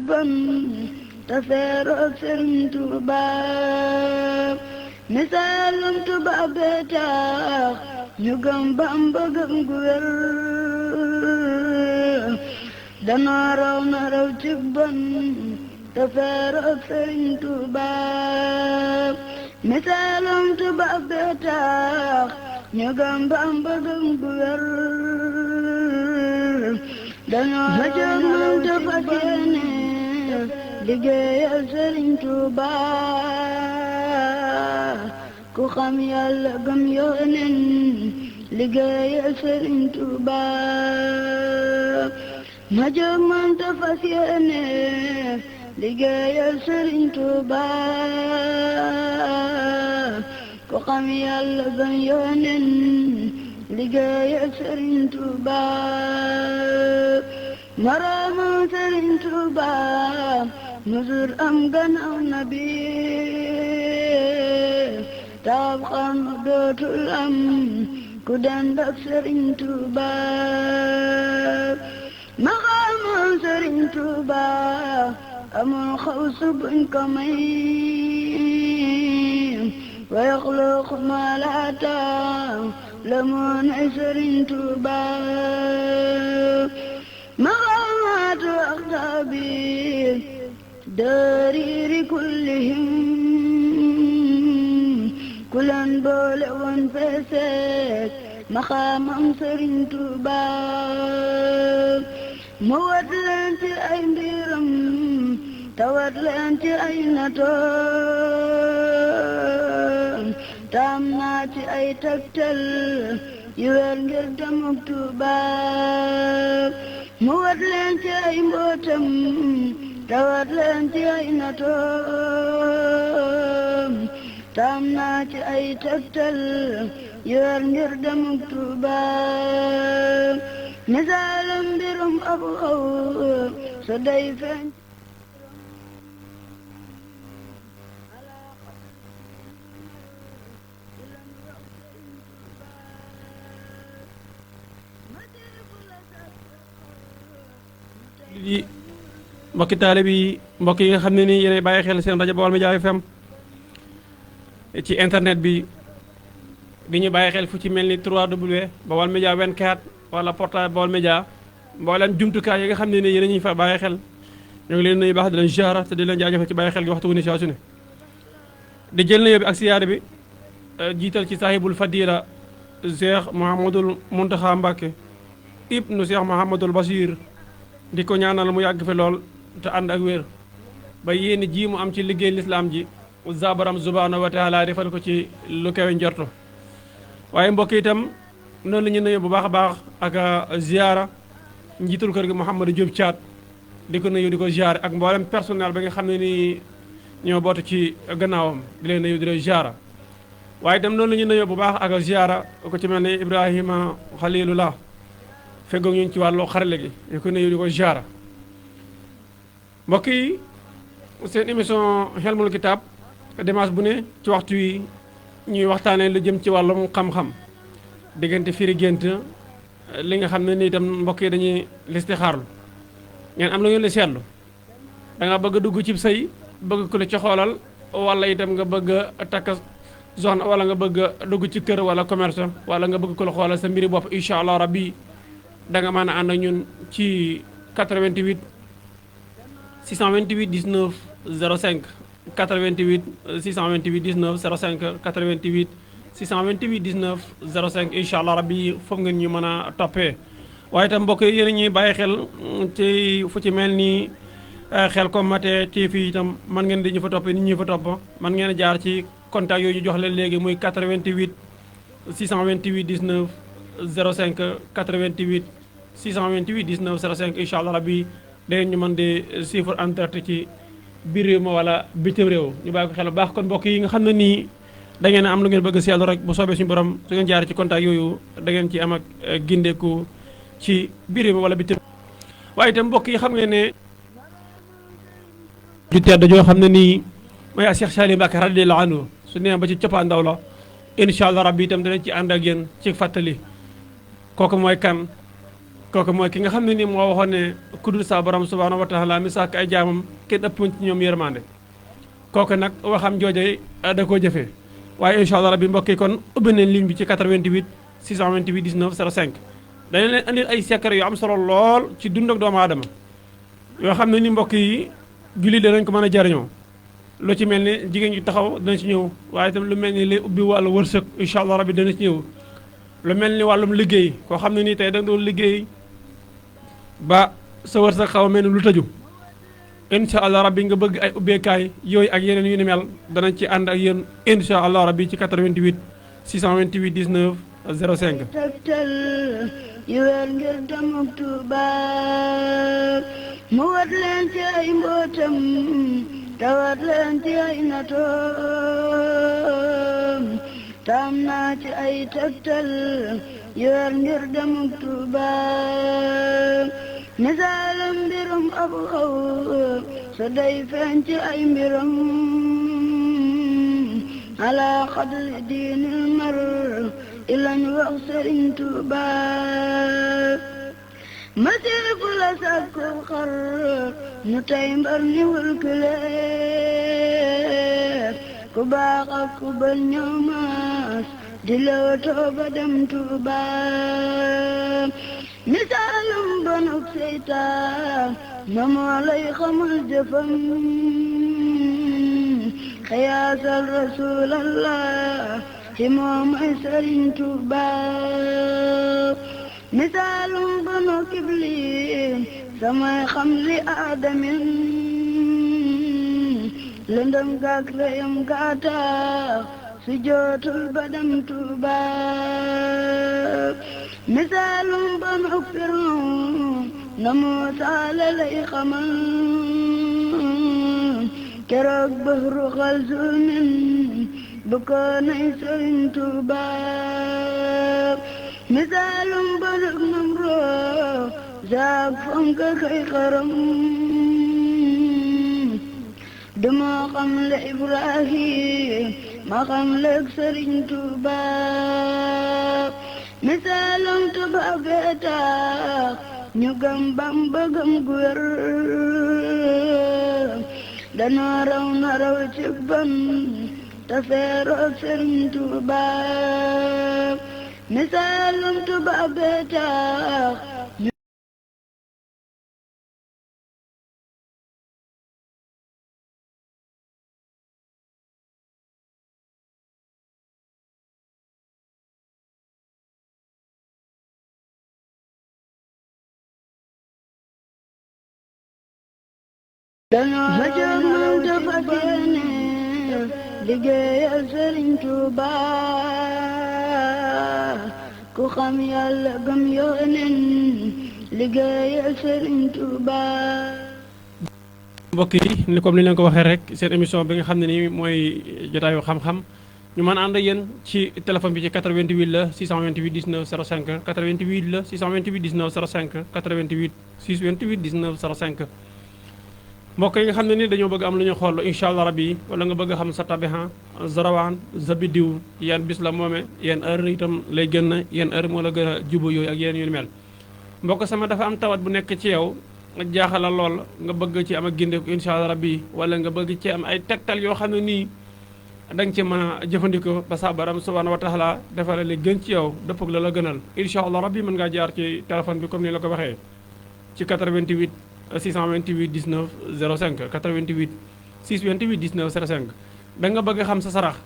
bon te feeroog Sëriñ Tuuba misaalum tubaab bee tax ñu gëm Bamba gëm gu wér danoo raw na raw ci bon te feeroog Sëriñ Tuuba misaalum tubaab bee tax ñu gëm Bamba gëm gu wér danoo raw na raw ci bon liggéeyal Sëriñ Tuuba ku xam Yàlla gëm Yónneen liggéeyal Sëriñ Tuuba ma jóg man ta fas yéene liggéeyal Sëriñ Tuuba ku xam Yàlla gëm Yónneen liggéeyal Sëriñ Tuuba maraamam Sëriñ Tuuba musul am gannaaw nabi taab xam dootul am ku dend ak Sëriñ Tuuba maqaamam Sëriñ Tuuba amul xawsu buñ ko may wa yaxluqu maa laa ta'lamuun Sëriñ Tuuba maqaamaatu aqtaabi dariiri kullihim kulan boole woon feeseek maqaamam Sëriñ Tuuba mu wat leen ci ay mbiram tawat leen ci ay natoom taam naa ci ay tegtal yu wér ngir demuk Tuuba mu wat leen ci ay mbootam tawat leen ci ay natoom taam naa ci ay tegtal yu wér ngir demuk Tuuba misaalam mbirum ab xaw so day feeñ di mbokki taalibe yi mbokk yi nga xam ne nii yéenay bàyyi xel seen rajo Baol Média FM ci internet bi di ñu bàyyi xel fu ci mel ni 3W Baol Média 24 wala portail Baol Média mboolem jumtukaay yi nga xam ne nii yéen ñuy fa bàyyi xel ñu ngi leen nuyu baax di leen ziara te di leen jaajëfal ci bàyyi xel gi waxtu wu ne saa su ne di jël na yóbbi ak siyaare bi jiital ci saahibul fadila Cheikh Mouhamadul Mountakha Mbacké ibnu Cheikh Mouhamadul Bachir di ko ñaanal mu yàgg fi lool te ànd ak wér ba yéen ji mu am ci liggéey lislaam ji zabaram subhanahu wa taala defal ko ci lu kawe njorto waaye mbokk itam noonu la ñu nuyu bu baax a baax ak ziara njiitul kër gi Mouhamadou Diop Thiat di ko nuyu di ko ziara ak mboolem personnel ba nga xam ne nii ñoo bootu ci gannaawam di leen nuyu di leen ziara waaye itam noonu la ñu nuyu bu baax ak ziara ko ci mel ni Ibrahima Khalilullah feggoog ñun ci wàllu xarale gi di ko nuyu di ko ziara mbokk yi seen émission Hilmul Kitab dimanche bu ne ci waxtu wi ñuy waxtaanee lu jëm ci wàllum xam-xam diggante firi gént li nga xam ne nii itam mbokk yi dañuy listixaarlu ngeen am na ngeen li seetlu da nga bëgg a dugg ci sëy bëgg ku la ci xoolal wala itam nga bëgg a takk zone wala nga bëgg a dugg ci kër wala commerce wala nga bëgg ku la xoolal sa mbiri bopp incha allah rabbi da nga mën a ànd ak ñun ci 88 628 19 05 88 628 19 05 88 628 19 05 incha allah rabbi foofu ngeen ñu mën a toppee. waaye itam mbokk yi yéen ñuy bàyyi xel ci fu ci mel ni xel comme mate ci fii itam mën ngeen di ñu fa toppee nit ñi fa topp mën ngeen a jaar ci contact yooyu ñu jox leen léegi muy 88 628 19 05 88 628 19 05 incha allah rabbi dangeen ñu mën di chiffre en direct ci biir réew ma wala bitim réew ñu bàyyi ko xel bu baax kon mbokk yi nga xam ne nii da ngeen am lu ngeen bëgg a seetlu rek bu soobee suñu borom su ngeen jaar ci contact yooyu da ngeen ci am ak gindeeku ci biir réew ma wala bitim waaye itam mbokk yi xam ngeen ne ju tedd joo xam ne nii mooy Cheikh Saliou Mbacké radiyallahu anhu su nee ba ci coppaandaw la incha allah rabbi itam danañ ci ànd ak yéen ci fàttali kooku mooy kan kooku mooy ki nga xam ne nii moo waxoon ne ku dul sa borom subhaanahu wa taala mi sàkk ay jaamam kenn ëpp ci ñoom yërmande kooku nag waxam jooje da koo jëfee waaye incha allah rabbi mbokk yi kon ubbi nañ ligne bi ci 88 628 19 05 dañu leen andil ay secret yu am solo lool ci dund ak doomu aadama yoo xam ne ni mbokk yi julli danañ ko mën a jariñoo lu ci mel ni jigéen ñu taxaw dana ci ñëw waaye itam lu mel ni li ubbi wàllu wërsëg incha allah rabbi dana ci ñëw lu mel ni wàllum liggéey koo xam ne nii tey da nga doon liggéey ba sa wërsëg xaw a mel ni lu tëju incha allah rabbi nga bëgg ay ubbeekaay yooyu ak yeneen yu ni mel danañ ci ànd ak yéen incha allah rabbi ci 88 628 19 05. tegtal yu wér ngir demuk Tuuba mu wat leen ci ay mbootam tawat leen ci ay natoom tam naa ci ay tegtal yu wér ngir demuk Tuuba misaalam mbirum ab xaw sa day feeñ ci ay mbiram ala xadri diinil mar ilañ wax Sëriñ Tuuba masiifu la sàkku xar ñu tey mbar ni wulkule ku baax ak ku bon ñoo maas di lewtoo ba dem Tuuba misaalum bonuk seytaan ma moo lay xamal jëfam xiyaasal rasuulallah ci moom ay Sëriñ Tuuba misaalum bonuk iblis samay xam li aadamin lëndëm gaak reyam gaatax su jootul ba dem Tuuba misaalum bonuk Firawna na Muusaa la lay xamal keroog bahru xalsumin bu ko nay Sëriñ Tuuba misaalum bonuk Namrood zaak fonka kay xaram duma xam le Ibrahim ma xam leeg Sëriñ Tuuba misaalum tubaab bee tax ñu gëm Bamba gëm gu wér danoo raw na raw ci bon te feeroog Sëriñ Tuuba misaalum tubaab bee tax danoo jóg man dafa génne liggéeyal Sëriñ Tuuba ku xam Yàlla gëm Yonent liggéeyal Sëriñ Tuuba. mbokk yi ni comme ni leen ko waxee rek seen émission bi nga xam ne nii mooy jotaayu xam-xam ñu mën a ànd ak yéen ci téléphone bi ci 88 la 628 19 05 88 la 628 19 05 88 628 19 05. mbokk yi nga xam ne ni dañoo bëgg am lu ñu xool incha allah rabbi wala nga bëgg a xam sa tabihan zarawaan sa biddiw yan bis la moome yan heure itam lay gën a yan heure moo la gën a jubu yooyu ak yéen yu mel mbokk sama dafa am tawat bu nekk ci yow nga jaaxala lool nga bëgg ci am ak gindeeku incha allah rabbi wala nga bëgg ci am ay tegtal yoo xam ne nii da nga ci mën a jëfandikoo ba sa borom subhanahu wa taala defal li gën ci yow dëppog la la gënal incha allah rabbi mën ngaa jaar ci téléphone bi comme ni la ko waxee ci 88 628 19 05 88 628 19 05 da nga bëgg xam sa sarax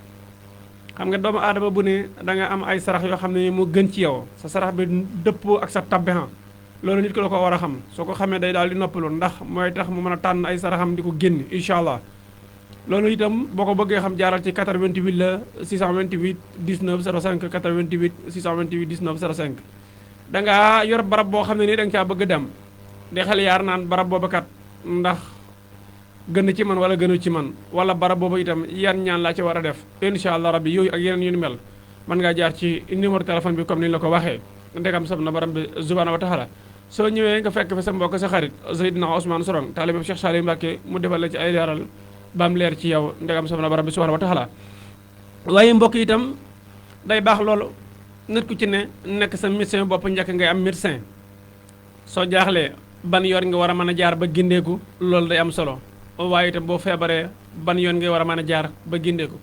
xam nga doomu aadama bu ne da nga am ay sarax yoo xam ne moo gën ci yow sa sarax bi dëppoo ak sa tabbihan loolu nit ko la ko war a xam soo ko xamee day daal di noppalu ndax mooy tax mu mën a tànn ay saraxam di ko génn incha allah loolu itam boo ko bëggee xam jaaral ci 88 la 628 19 05 88 628 19 05 da ngaa yor barab boo xam ne nii da nga caa bëgg dem di xel yaar naan barab boobu kat ndax gën ci man wala gënu ci man wala barab boobu itam yan ñaan laa ci war a def incha allah rabbi yooyu ak yeneen yu ni mel mën ngaa jaar ci numéro téléphone bi comme ni la ko waxee ndegam sob na borom bi subhanahu wa taala soo ñëwee nga fekk fi sa mbokk sa xarit Seydina Ousmane Sorong taalibe Cheikh Saliou Mbacké mu defal la ci ay leeral baam leer ci yow ndegam sob na borom bi subhanahu wa taala waaye mbokk itam day baax loolu nit ku ci ne nekk sa médecin bopp njëkk ngay am médecin soo jaaxlee ban yoon nga war a mën a jaar ba gindeeku loolu day am solo waaye itam boo feebaree ban yoon nga war a mën a jaar ba gindeeku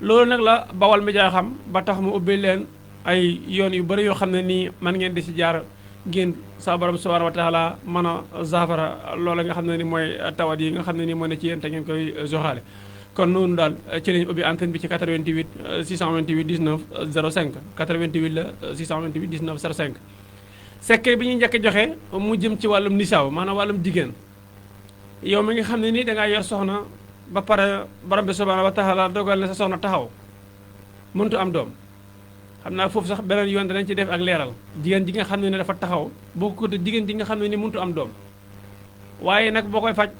loolu nag la Baol Médias xam ba tax mu ubbi leen ay yoon yu bëri yoo xam ne nii man ngeen di si jaar ngeen sa borom subhanahu wa taala mën a zaafara loola nga xam ne ni mooy tawat yi nga xam ne nii moo ne ci yéen te ngeen koy joxaale kon noonu daal ci lañ ubbi antenne bi ci 88 628 19 05 88 la 628 19 05 secret bi ñuy njëkk a joxe mu jëm ci wàllum nisaaw maanaam wàllum jigéen yow mi nga xam ne nii dangaa yor soxna ba pare borom bi subhanahu wa taala dogal na sa soxna taxaw mëntu am doom xam naa foofu sax beneen yoon danañ ci def ak leeral jigéen ji nga xam ne dafa taxaw boo ko jigéen ji nga xam ne ni mëntu am doom waaye nag boo koy faj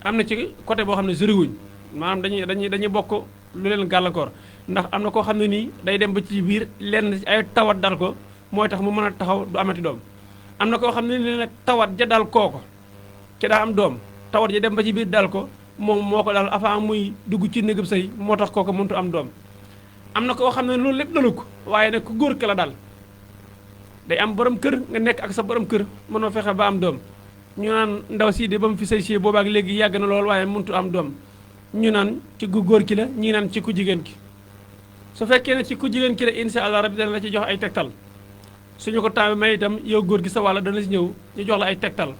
am na ci côté boo xam ne soriwuñ maanaam dañuy bokk lu leen gàllankoor ndax am na koo xam ne nii day dem ba ci biir lenn ay tawat dal ko mooy tax mu mën a taxaw du amati doom am na koo xam ne nii nag tawat ja dal kooko ci daa am doom tawat ja dem ba ci biir dal ko moom moo ko dal avant muy dugg ci néegam sëy moo tax kooko mëntu am doom am na koo xam ne loolu lépp dalu ko waaye nag ku góor ki la dal day am borom kër nga nekk ak sa borom kër mënoo fexe ba am doom ñu naan ndaw sii de ba mu fi sëy si boobaak léegi yàgg na lool waaye mëntu am doom ñu naan ci ku góor ki la ñii naan ci ku jigéen ki su fekkee ne ci ku jigéen ki la insha allah rabbi dana la ci jox ay tegtal suñu ko temps may itam yow góor gi sa wàlla dana si ñëw ñu jox la ay tegtal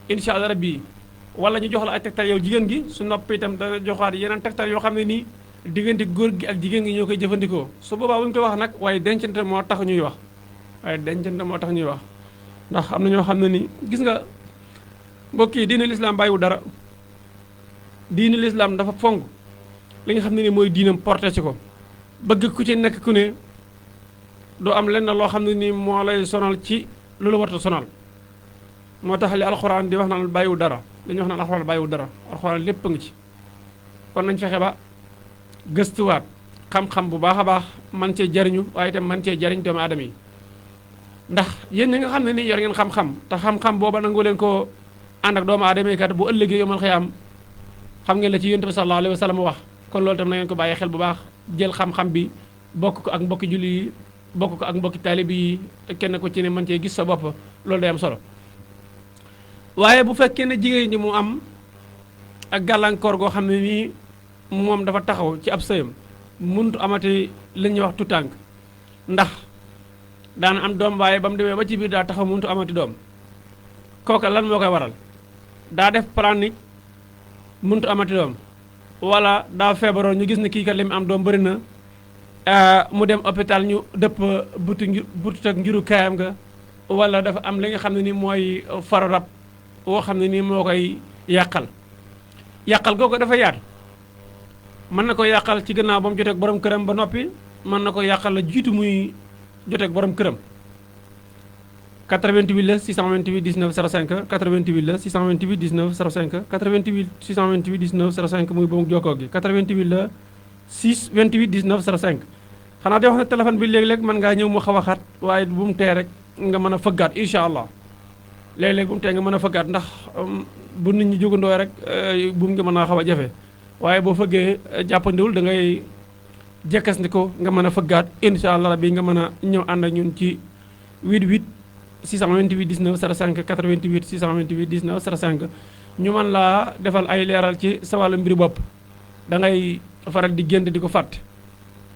insha allah rabbi wala ñu jox la ay tegtal yow jigéen gi su noppi itam dana joxaat yeneen tegtal yoo xam ne nii diggante góor gi ak jigéen gi ñoo koy jëfandikoo su boobaa bu ñu koy wax nag waaye dencante moo tax ñuy wax ndax am na ñoo xam ne ni gis nga mbokk yi diine lislaam bàyyiwu dara diine lislaam dafa fonk li nga xam ne ni mooy diinam porté ci ko bëgg ku ci nekk ku ne doo am lenn loo xam ne ni moo lay sonal ci lu la warta sonal moo tax li alxuraan di wax naan bàyyiwu dara dañuy wax naan alxuraan bàyyiwu dara alxuraan lépp a ngi ci kon nañ fexe ba gëstuwaat xam-xam bu baax a baax man cee jariñu waaye itam man cee jariñ doomu aadama yi ndax yéen ñi nga xam ne ni yor ngeen xam-xam te xam-xam booba nangu leen ko ànd ak doomu aadama yi kat bu ëllëgee yomal xiyaam xam ngeen la ci yonent bi sallallahu alayhi wa sallam wax kon loolu tam na ngeen ko bàyyi xel bu baax jël xam-xam bi bokk ko ak mbokki julli yi bokk ko ak mbokki taalibi yi kenn ko ci ne man cee gis sa bopp loolu day am solo waaye bu fekkee ne jigéen ñi mu am ak gàllankoor goo xam ne nii moom dafa taxaw ci ab sëyam muntu amati li ñuy wax tutànk ndax daana am doom waaye ba mu demee ba ci biir daa taxaw muntu amati doom kooka lan moo koy waral daa def planique muntu amati doom wala daa feebaroon ñu gis ne kii kat li mu am doom bëri na mu dem hôpital ñu dëpp butut ak ngiru kaayam nga wala dafa am li nga xam ne ni mooy faru rab woo xam ne nii moo koy yàqal googu dafa yaatu mën na ko yàqal ci gannaaw ba mu joteeg borom këram ba noppi mën na ko yàqal la jiitu muy joteeg borom këram 88 la 628 19 05 88 la 628 19 05 88 628 19 05 muy boobu jokkoo gi 88 la 628 19 05 xanaa di wax ne téléphone bi léeg-léeg mën ngaa ñëw mu xaw a xat waaye bu mu tee rek nga mën a fëggaat incha allah léeg-léeg bu mu tee nga mën a fëggaat ndax bu nit ñi jógandoo rek bu mu nga mën a xaw a jafe waaye boo fëggee jàppandiwul da ngay jekkas ndi ko nga mën a fëggaat incha allah rabbi nga mën a ñëw ànd ak ñun ci 88 628 19 05 88 628 19 05 ñu mën laa defal ay leeral ci sa wàllu mbiri bopp da ngay faral di gént di ko fàtte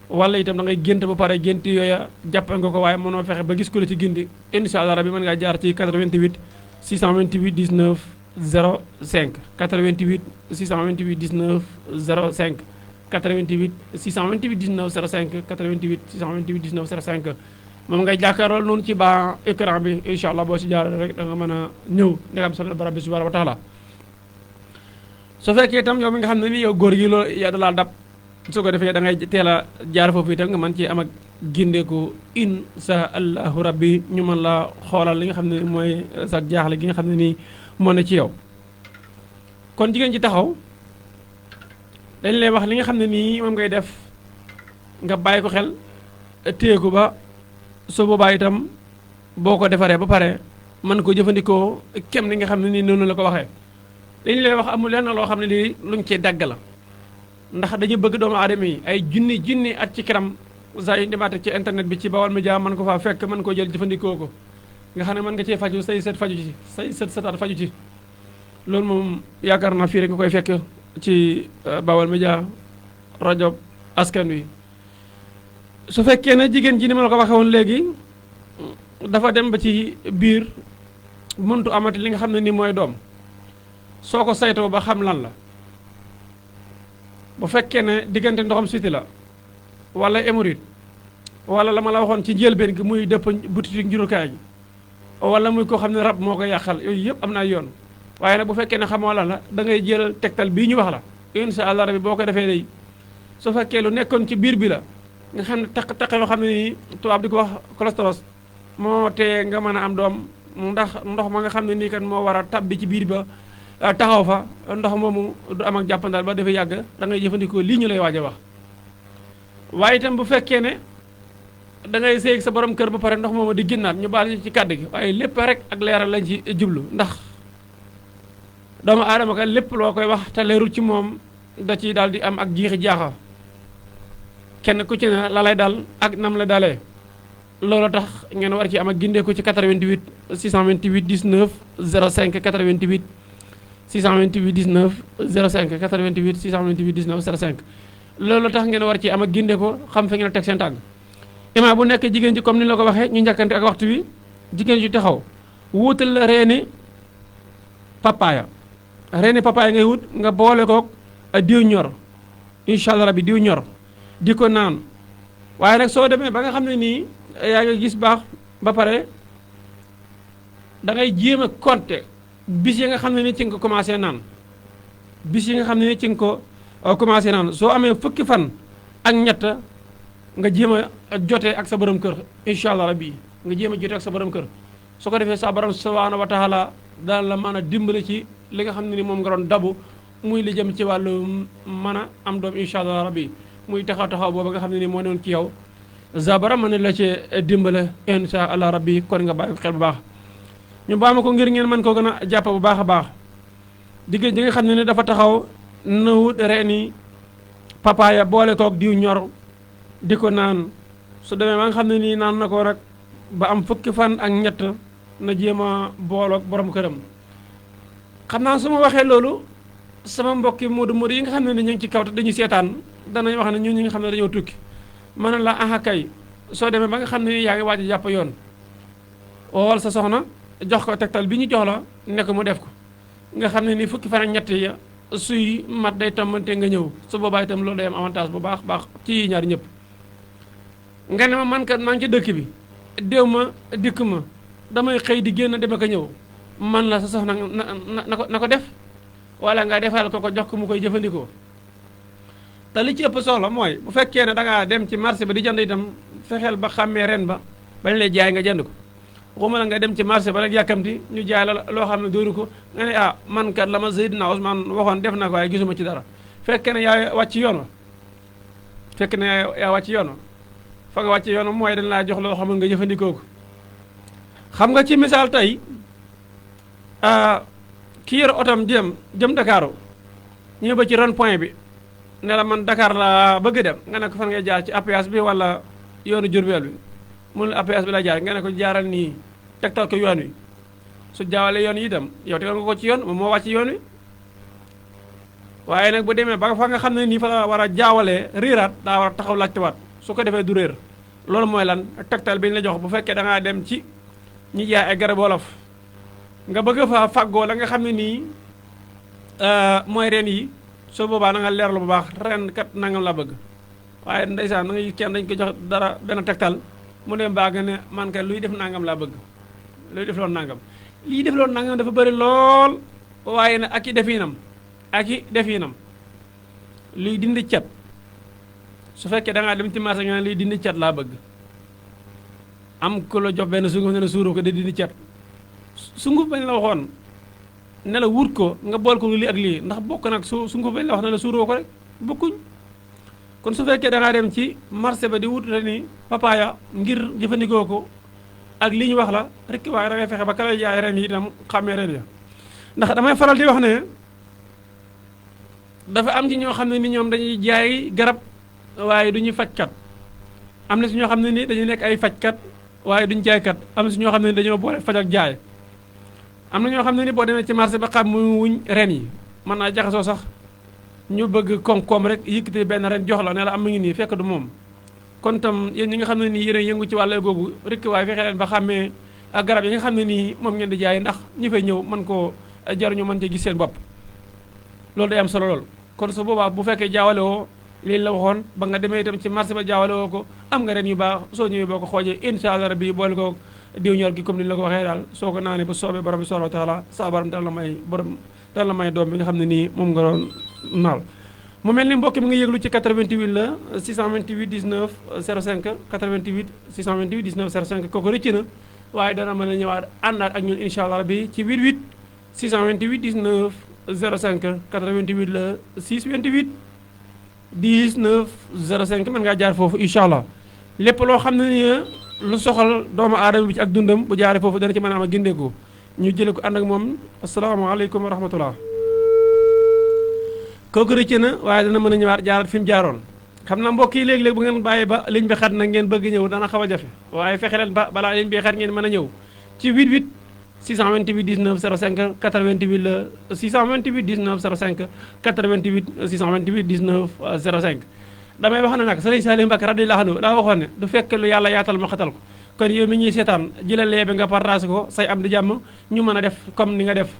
wala itam da ngay gént ba pare gént yooya jàppe nga ko waaye mënoo fexe ba gis ko la ci gindi incha allah rabbi mën ngaa jaar ci 88 628 19 05 88 628 19 05 88 628 19 05 88 628 19 05 moom ngay jàkkaarool noonu ci baa écran bi incha allah boo si jaaree rek da nga mën a ñëw ndegam solo barab bi subhanahu wa taala su fekkee itam yow mi nga xam ne ni yow góor gi loolu yaa dalaa dab su ko defee da ngay teel a jaar foofu itam nga mën ci am ak gindeeku insha allahu rabbi ñu mën la xoolal li nga xam ne mooy sa jaaxle gi nga xam ne nii moo ne ci yow kon jigéen ji taxaw dañ lay wax li nga xam ne nii moom ngay def nga bàyyi ko xel téye ko ba su boobaa itam boo ko defaree ba pare mën ko jëfandikoo kem ni nga xam ne nii noonu la ko waxee dañu lay wax amul lenn loo xam ne lii luñ cee dagg la ndax dañu bëgg doomu aadama yi ay junni at ci kanam saa yu demaate ci internet bi ci Baol Médias mën ko faa fekk mën koo jël jëfandikoo ko nga xam ne mën nga cee faju say sët faju ci say sët sëtaat faju ci loolu moom yaakaar naa fii rek nga koy fekk ci Baol Média rajo askan wi. su fekkee ne jigéen ji ni ma la ko waxee woon léegi dafa dem ba ci biir mëntu amati li nga xam ne ni mooy doom soo ko saytoo ba xam lan la bu fekkee ne diggante ndoxam siti la wala hémorroïde wala la ma la waxoon ci njëlbeen gi muy dëpp butitu njurukaay gi wala muy koo xam ne rab moo ko yàqal yooyu yëpp am na yoon waaye nag bu fekkee ne xamoo lan la da ngay jël tegtal bii ñu wax la incha allah rabi boo ko defee day su fekkee lu nekkoon ci biir bi la nga xam ne taq yoo xam ne nii tubaab di ko wax cholestérol moo tee nga mën a am doom ndax ndox ma nga xam ne nii kan moo war a tabbi ci biir ba taxaw fa ndox moomu du am ak jàppandal ba dafa yàgg da ngay jëfandikoo lii ñu lay waaj a wax. waaye itam bu fekkee ne da ngay séy sa borom kër ba pare ndox moomu di ginnaat ñu baal ci kàddu gi waaye lépp rek ak leeral lañ ci jublu ndax doomu aadama ka lépp loo koy wax te leerul ci moom da ci daal di am ak jiixi jaaxa kenn ku ci ne la lay dal ak nam la dalee loolu tax ngeen war ci am ak gindeeku ci 88 628 19 05 88 628 19 05 88 628 19 05 loolu tax ngeen war ci am ak gindeeku xam fi ngeen teg seen tànk imaam bu nekk jigéen ji comme ni la ko waxee ñu njëkkante ak waxtu wi jigéen ji taxaw wuutal la reeni papaaya ngay wut nga boole koog diw ñor incha allah rabbi diw ñor di ko naan waaye nag soo demee ba nga xam ne nii yaa ngi gis baax ba pare da ngay jéem a compter bis yi nga xam ne ni ci nga ko commencé naan bis yi nga xam ne ni ci nga ko commencé naan soo amee fukki fan ak ñett nga jéem a jotee ak sa borom kër incha allah rabbi nga jéem a jotee ak sa borom kër su ko defee sa borom subhanahu wa taala daal la mën a dimbali ci li nga xam ne ni moom nga doon dabu muy li jëm ci wàllu mën a am doom incha allah rabbi muy taxaw boobu nga xam ne ni moo newoon ci yow zabara mën na la ci dimbale insha allah rabbi kon nga bàyyi xel bu baax ñu baama ko ngir ngeen mën ko gën a jàpp bu baax a baax jigéen ji nga xam ne ni dafa taxaw na wut reeni papaaya boole koog diw ñor di ko naan su demee ba nga xam ne nii naan na ko rek ba am fukki fan ak ñett na jéem a booloog borom këram xam naa su ma waxee loolu sama mbokki moodu yi nga xam ne ni ñu ngi ci kaw te dañuy seetaan danañ wax ne ñun ñi nga xam ne dañoo tukki mën na la aha kay soo demee ba nga xam ne yaa ngi waaj a jàpp yoon woowal sa soxna jox ko tegtal bi ñu jox la nekk mu def ko nga xam ne ni fukki fan ak ñett ya suy mat day tombante nga ñëw su boobaa itam loolu day am avantage bu baax baax ci ñaar ñëpp nga ne ma man kat maa ngi ci dëkk bi déw ma dikk ma damay xëy di génn dem ak a ñëw man la sa soxna na ko def wala nga defal ko jox ko mu koy jëfandikoo te li ci ëpp solo mooy bu fekkee ne da ngaa dem ci marché ba di jënd itam fexeel ba xàmmee ren ba bañ lay jaay nga jënd ko waxuma la nga dem ci marché ba rek yàkkamti ñu jaay la loo xam ne dóoru ko nga ne man kat la ma Seydina Ousmane waxoon def na ko waaye gisuma ci dara fekkee ne yaa wàcc yoon wa fekk ne yaa wàcc yoon wa fa nga wàcc yoon wa mooy dañ laa jox loo xam ne nga jëfandikoo ko xam nga ci misaal tey ki yor otom jëm Dakar ñëw ba ci rond point bi ne la man Dakar la bëgg dem nga ne ko fan ngay jaar ci APS bi wala yoonu Diourbel bi mun la APS bi la jaar nga ne ko jaaral nii tegtal ko yoon wi su jaawalee yoon yi itam yow tegal nga ko ci yoon moom moo wàcc yoon wi waaye nag bu demee ba fa nga xam ne nii fa la war a jaawalee riiraat daa war a taxaw laajtewaat su ko defee du réer loolu mooy lan tegtal bi ñu la jox bu fekkee da ngaa dem ci ñi jaay ay garab wolof nga bëgg fa fàggoo la nga xam ne nii mooy reen yi soo boobaa na nga leerlu bu baax ren kat nangam la bëgg waaye ndeysaan na nga kenn dañ ko jox dara benn tegtal mu dem baa nga ne man kat luy def nangam laa bëgg luy def loolu nangam lii def loolu nangam dafa bëri lool waaye nag ak i defiinam luy dindi cat su fekkee da ngaa dem ci marché nga ne luy dindi cat laa bëgg am ku la jox benn sunguf ne la suuru ko di dindi cat sunguf bañ la waxoon ne la wut ko nga bool ko lii ak lii ndax bokk nag sunguf bañ la wax ne la suuroo ko rek bokkuñ kon su fekkee da ngaa dem ci marché ba di wut la ni papaaya ngir jëfandikoo ko ak li ñu wax la rek waaye da ngay fexe ba kala jaay ren yi itam xàmmee ren ya ndax damay faral di wax ne dafa am ci ñoo xam ne ni ñoom dañuy jaay garab waaye du ñuy fajkat am na si ñoo xam ne ni dañuy nekk ay fajkat waaye duñ jaaykat am na si ñoo xam ne dañoo boole faj ak jaay am na ñoo xam ne ni boo demee ci marché ba xam mu wuñ ren yi mën naa jaxasoo sax ñu bëgg koom-koom rek yëkkati benn ren jox la ne la am mu ngi nii fekk du moom kon tam yéen ñi nga xam ne nii yéen yëngu ci wàll googu rek waaye fexe leen ba xàmmee ak garab yi nga xam ne nii moom ngeen di jaay ndax ñi fay ñëw mën koo jaruñu mën cee gis seen bopp loolu day am solo lool kon su boobaa bu fekkee jaawale woo lii la waxoon ba nga demee itam ci marché ba jaawale woo ko am nga ren yu baax soo ñëwee boo ko xoojee incha allah rabbi boole ko diw ñor gi comme ni la ko waxee daal soo ko naanee ba soobee borom bi subhanahu wa taala sa borom dal la may doom bi nga xam ne nii moom nga doon naal mu mel ni mbokki mi nga yëglu ci 88 la 628 19 05 88 628 19 05 kooku rëcc na waaye dana mën a ñëwaat àndaat ak ñun incha allah rabbi ci 88 628 19 05 88 la 628 19 05 mën ngaa jaar foofu incha allah lépp loo xam ne ni lu soxal doomu aadama bi ci ak dundam bu jaaree foofu dana ci mën a am a gindeeku ñu jële ko ànd ak moom asalaamaaleykum wa rahmatullah kooku rëcc na waaye dana mën a ñëwaat jaarat fi mu jaaroon xam na mbokk yi léegi-léegi bu ngeen bàyyi ba ligne bi xat nag ngeen bëgg ñëw dana xaw a jafe waaye fexe leen ba balaa ligne bi xat ngeen mën a ñëw ci 88 628 19 05 88 la 628 19 05 88 628 19 05 damay wax ne nag Sëriñ Saliou Mbacké radiyallahu anhu daa waxoon ne du fekk lu yàlla yaatal ma xatal ko kon yow mi ñuy seetaan jëlalee bi nga partage ko say am di jàmm ñu mën a def comme ni nga def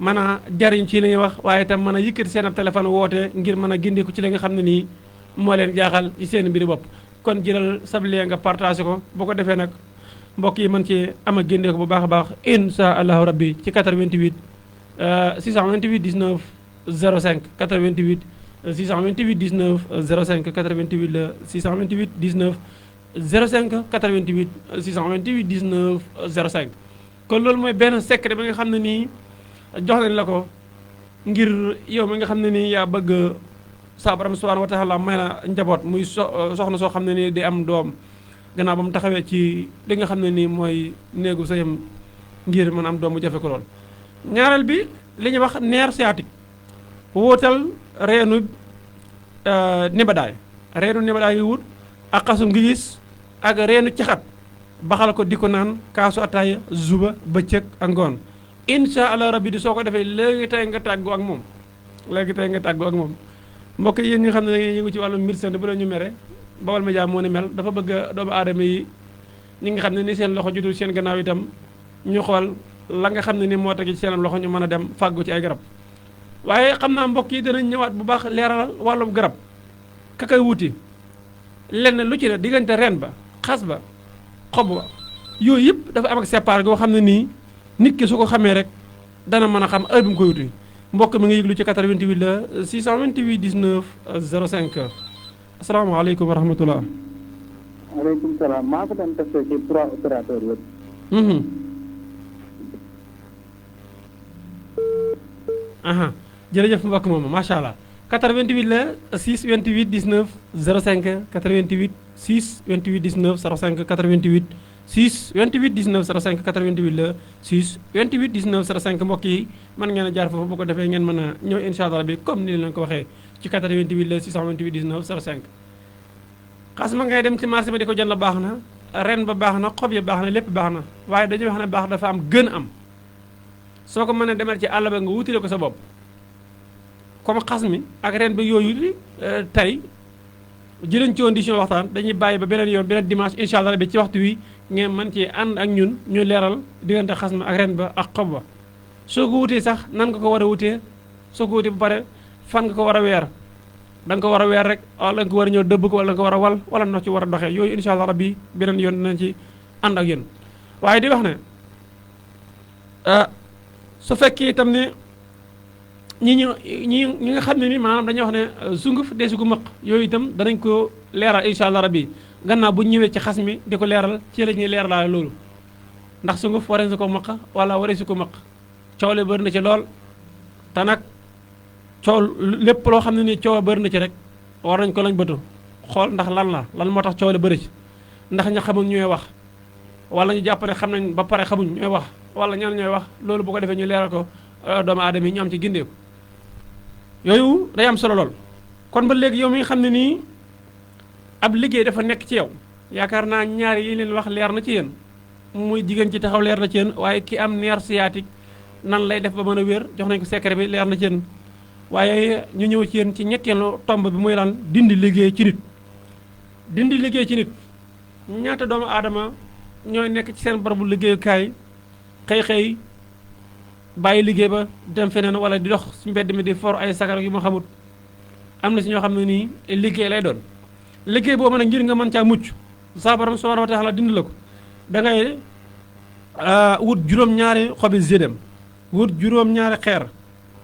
mën a jariñ ci li ñuy wax waaye itam mën a yëkkati seen ab téléphone woote ngir mën a gindiku ci li nga xam ne nii moo leen jaaxal ci seen mbiri bopp kon jëlal sablier nga partage ko boo ko defee nag mbokk yi mën ci am a gindiku bu baax a baax insha allahu rabbi ci 88 628 19 05 88 628 19 05 88 la 628 19 05 88 628 19 05 kon loolu mooy benn secret bi nga xam ne nii jox nañ la ko ngir yow mi nga xam ne nii yaa bëgg sa borom subhanahu wa taala may la njaboot muy soxna soo xam ne nii di am doom gannaaw ba mu taxawee ci li nga xam ne nii mooy néegu sëyam ngir mën am doom mu jafe ko lool. ñaareel bi li ñuy wax nerf sciatique wóotal reenu nebadaay reenu nebadaay yu wut ak xasum gi gis ak reenu caxat baxal ko di ko naan kaasu ataaya zuba bëccëg ak ngoon insha allah rabbi di soo ko defee léegi tey nga tàggoo ak moom mbokk yéen ñi nga xam ne ñu ngi ci wàllu médecine bu la ñu mere Baol Média moo ne mel dafa bëgg doomu aadama yi ñi nga xam ne ni seen loxo jotul seen gannaaw itam ñu xool la nga xam ne ni moo tegi ci seen loxo ñu mën a dem fàggu ci ay garab waaye xam naa mbokk yi danañ ñëwaat bu baax leeralal wàllum garab ka koy wuti lenn lu ci ne diggante ren ba xas ba xob ba yooyu yëpp dafa am ak séparé goo xam ne nii nit ki su ko xamee rek dana mën a xam heure bi mu koy wuti mbokk mi nga yëglu ci 88 la 628 19 05 asalaamaaleykum wa rahmatullah. waaleykum salaam maa ko doon testé ci 3 opérateurs yëpp. jërëjëf mbokk moomu macha allah 88 la 628 19 05 88 628 19 05 88 628 19 05 88 la 628 19 05 mbokk yi mën ngeen a jaar foofu bu ko defee ngeen mën a ñëw incha allah bi comme ni leen ko waxee ci 88 la 628 19 05. xas ma ngay dem ci marché ba di ko jënd baax na ren ba baax na xob ya baax na lépp baax na waaye dañuy wax ne baax dafa am gën am soo ko mënee demal ci àll ba nga wutile ko sa bopp. comme xas mi ak ren bi yooyu tey jëleen ci condition waxtaan dañuy bàyyi ba beneen yoon beneen dimanche incha allah bi ci waxtu wi ngeen mën ci ànd ak ñun ñu leeral diggante xas mi ak ren ba ak xob ba soo ko wutee sax nan nga ko war a wutee soo ko wutee ba pare fan nga ko war a weer da nga ko war a weer rek wala nga ko war a ñëw dëbb ko wala nga ko war a wal wala noo ci war a doxee yooyu incha allah rabbi beneen yoon dinañ ci ànd ak yéen waaye di wax ne su fekkee itam ne ñi nga xam ne ni maanaam dañuy wax ne sunguf deesu ko mëq yooyu itam danañ ko leeral incha allah rabbi gannaaw bu ñëwee ci xas mi di ko leeral ci la ñuy leeralaale loolu ndax sunguf waree su ko mëq wala waree su ko mëq coow le bëri na ci lool te nag coow lépp loo xam ne ni coow bëri na ci rek war nañ ko lañ bëtu xool ndax lan moo tax coow le bëri ci ndax ña xamul ñooy wax wala ñu jàpp ne xam nañ ba pare xamuñ ñooy wax wala ñaan ñooy wax loolu bu ko defee ñu leeral ko doomu aadama yi ñu am ci gindeeku yooyu day am solo lool kon ba léegi yow mi nga xam ne nii ab liggéey dafa nekk ci yow yaakaar naa ñaar yi leen wax leer na ci yéen muy jigéen ci taxaw leer na ci yéen waaye ki am nerf sciatique nan lay def ba mën a wér jox nañ ko secret bi leer na ci yéen waaye ñu ñëw ci yéen ci ñetteelu tomb bi muy lan dindi liggéey ci nit. dindi liggéey ci nit ñaata doomu aadama ñooy nekk ci seen barabu liggéeyukaay xëy bàyyi liggéey ba dem feneen wala di dox ci mbedd mi di for ay sagar yu ma xamut am na si ñoo xam ne nii liggéey lay doon liggéey boobu nag ngir nga mën caa mucc saa borom subhanahu wa taala dindi la ko da ngay wut juróom-ñaari xobi zédem wut juróom-ñaari xeer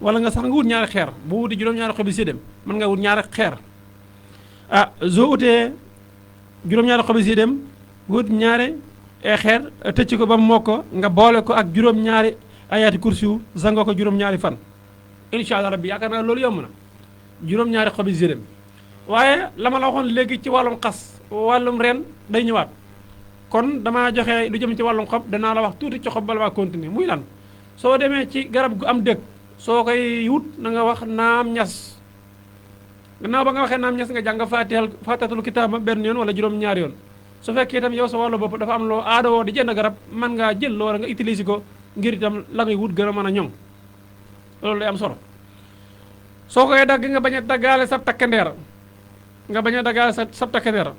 wala nga sax nga wut ñaari xeer bu wuti juróom-ñaari xobi zédem mën nga wut ñaari xeer soo utee juróom-ñaari xobi zédem wut ñaari xeer tëcc ko ba mu mokk ko nga boole ko ak juróom-ñaari ayaati kursiyu sangoo ko juróom-ñaari fan incha allah rabbi yaakaar naa loolu yomb na juróom-ñaari xobi zédem waaye la ma la waxoon léegi ci wàllum xas wàllum ren day ñëwaat kon damaa joxe lu jëm ci wàllum xob danaa la wax tuuti ci xob bala maa continuer muy lan soo demee ci garab gu am dëkk soo koy wut na nga wax naam ñas gannaaw ba nga waxee naam ñas nga jàng faatihatul kitaab benn yoon wala juróom-ñaari yoon su fekkee itam yow sa wàllu bopp dafa am loo aadawoo di jënd garab mën ngaa jël loola nga utiliser ko ngir itam la ngay wut gën a mën a ñoŋ loolu day am solo soo koy dagg nga bañ a daggaale sa takkandeer nga bañ a daggaale sa takkandeer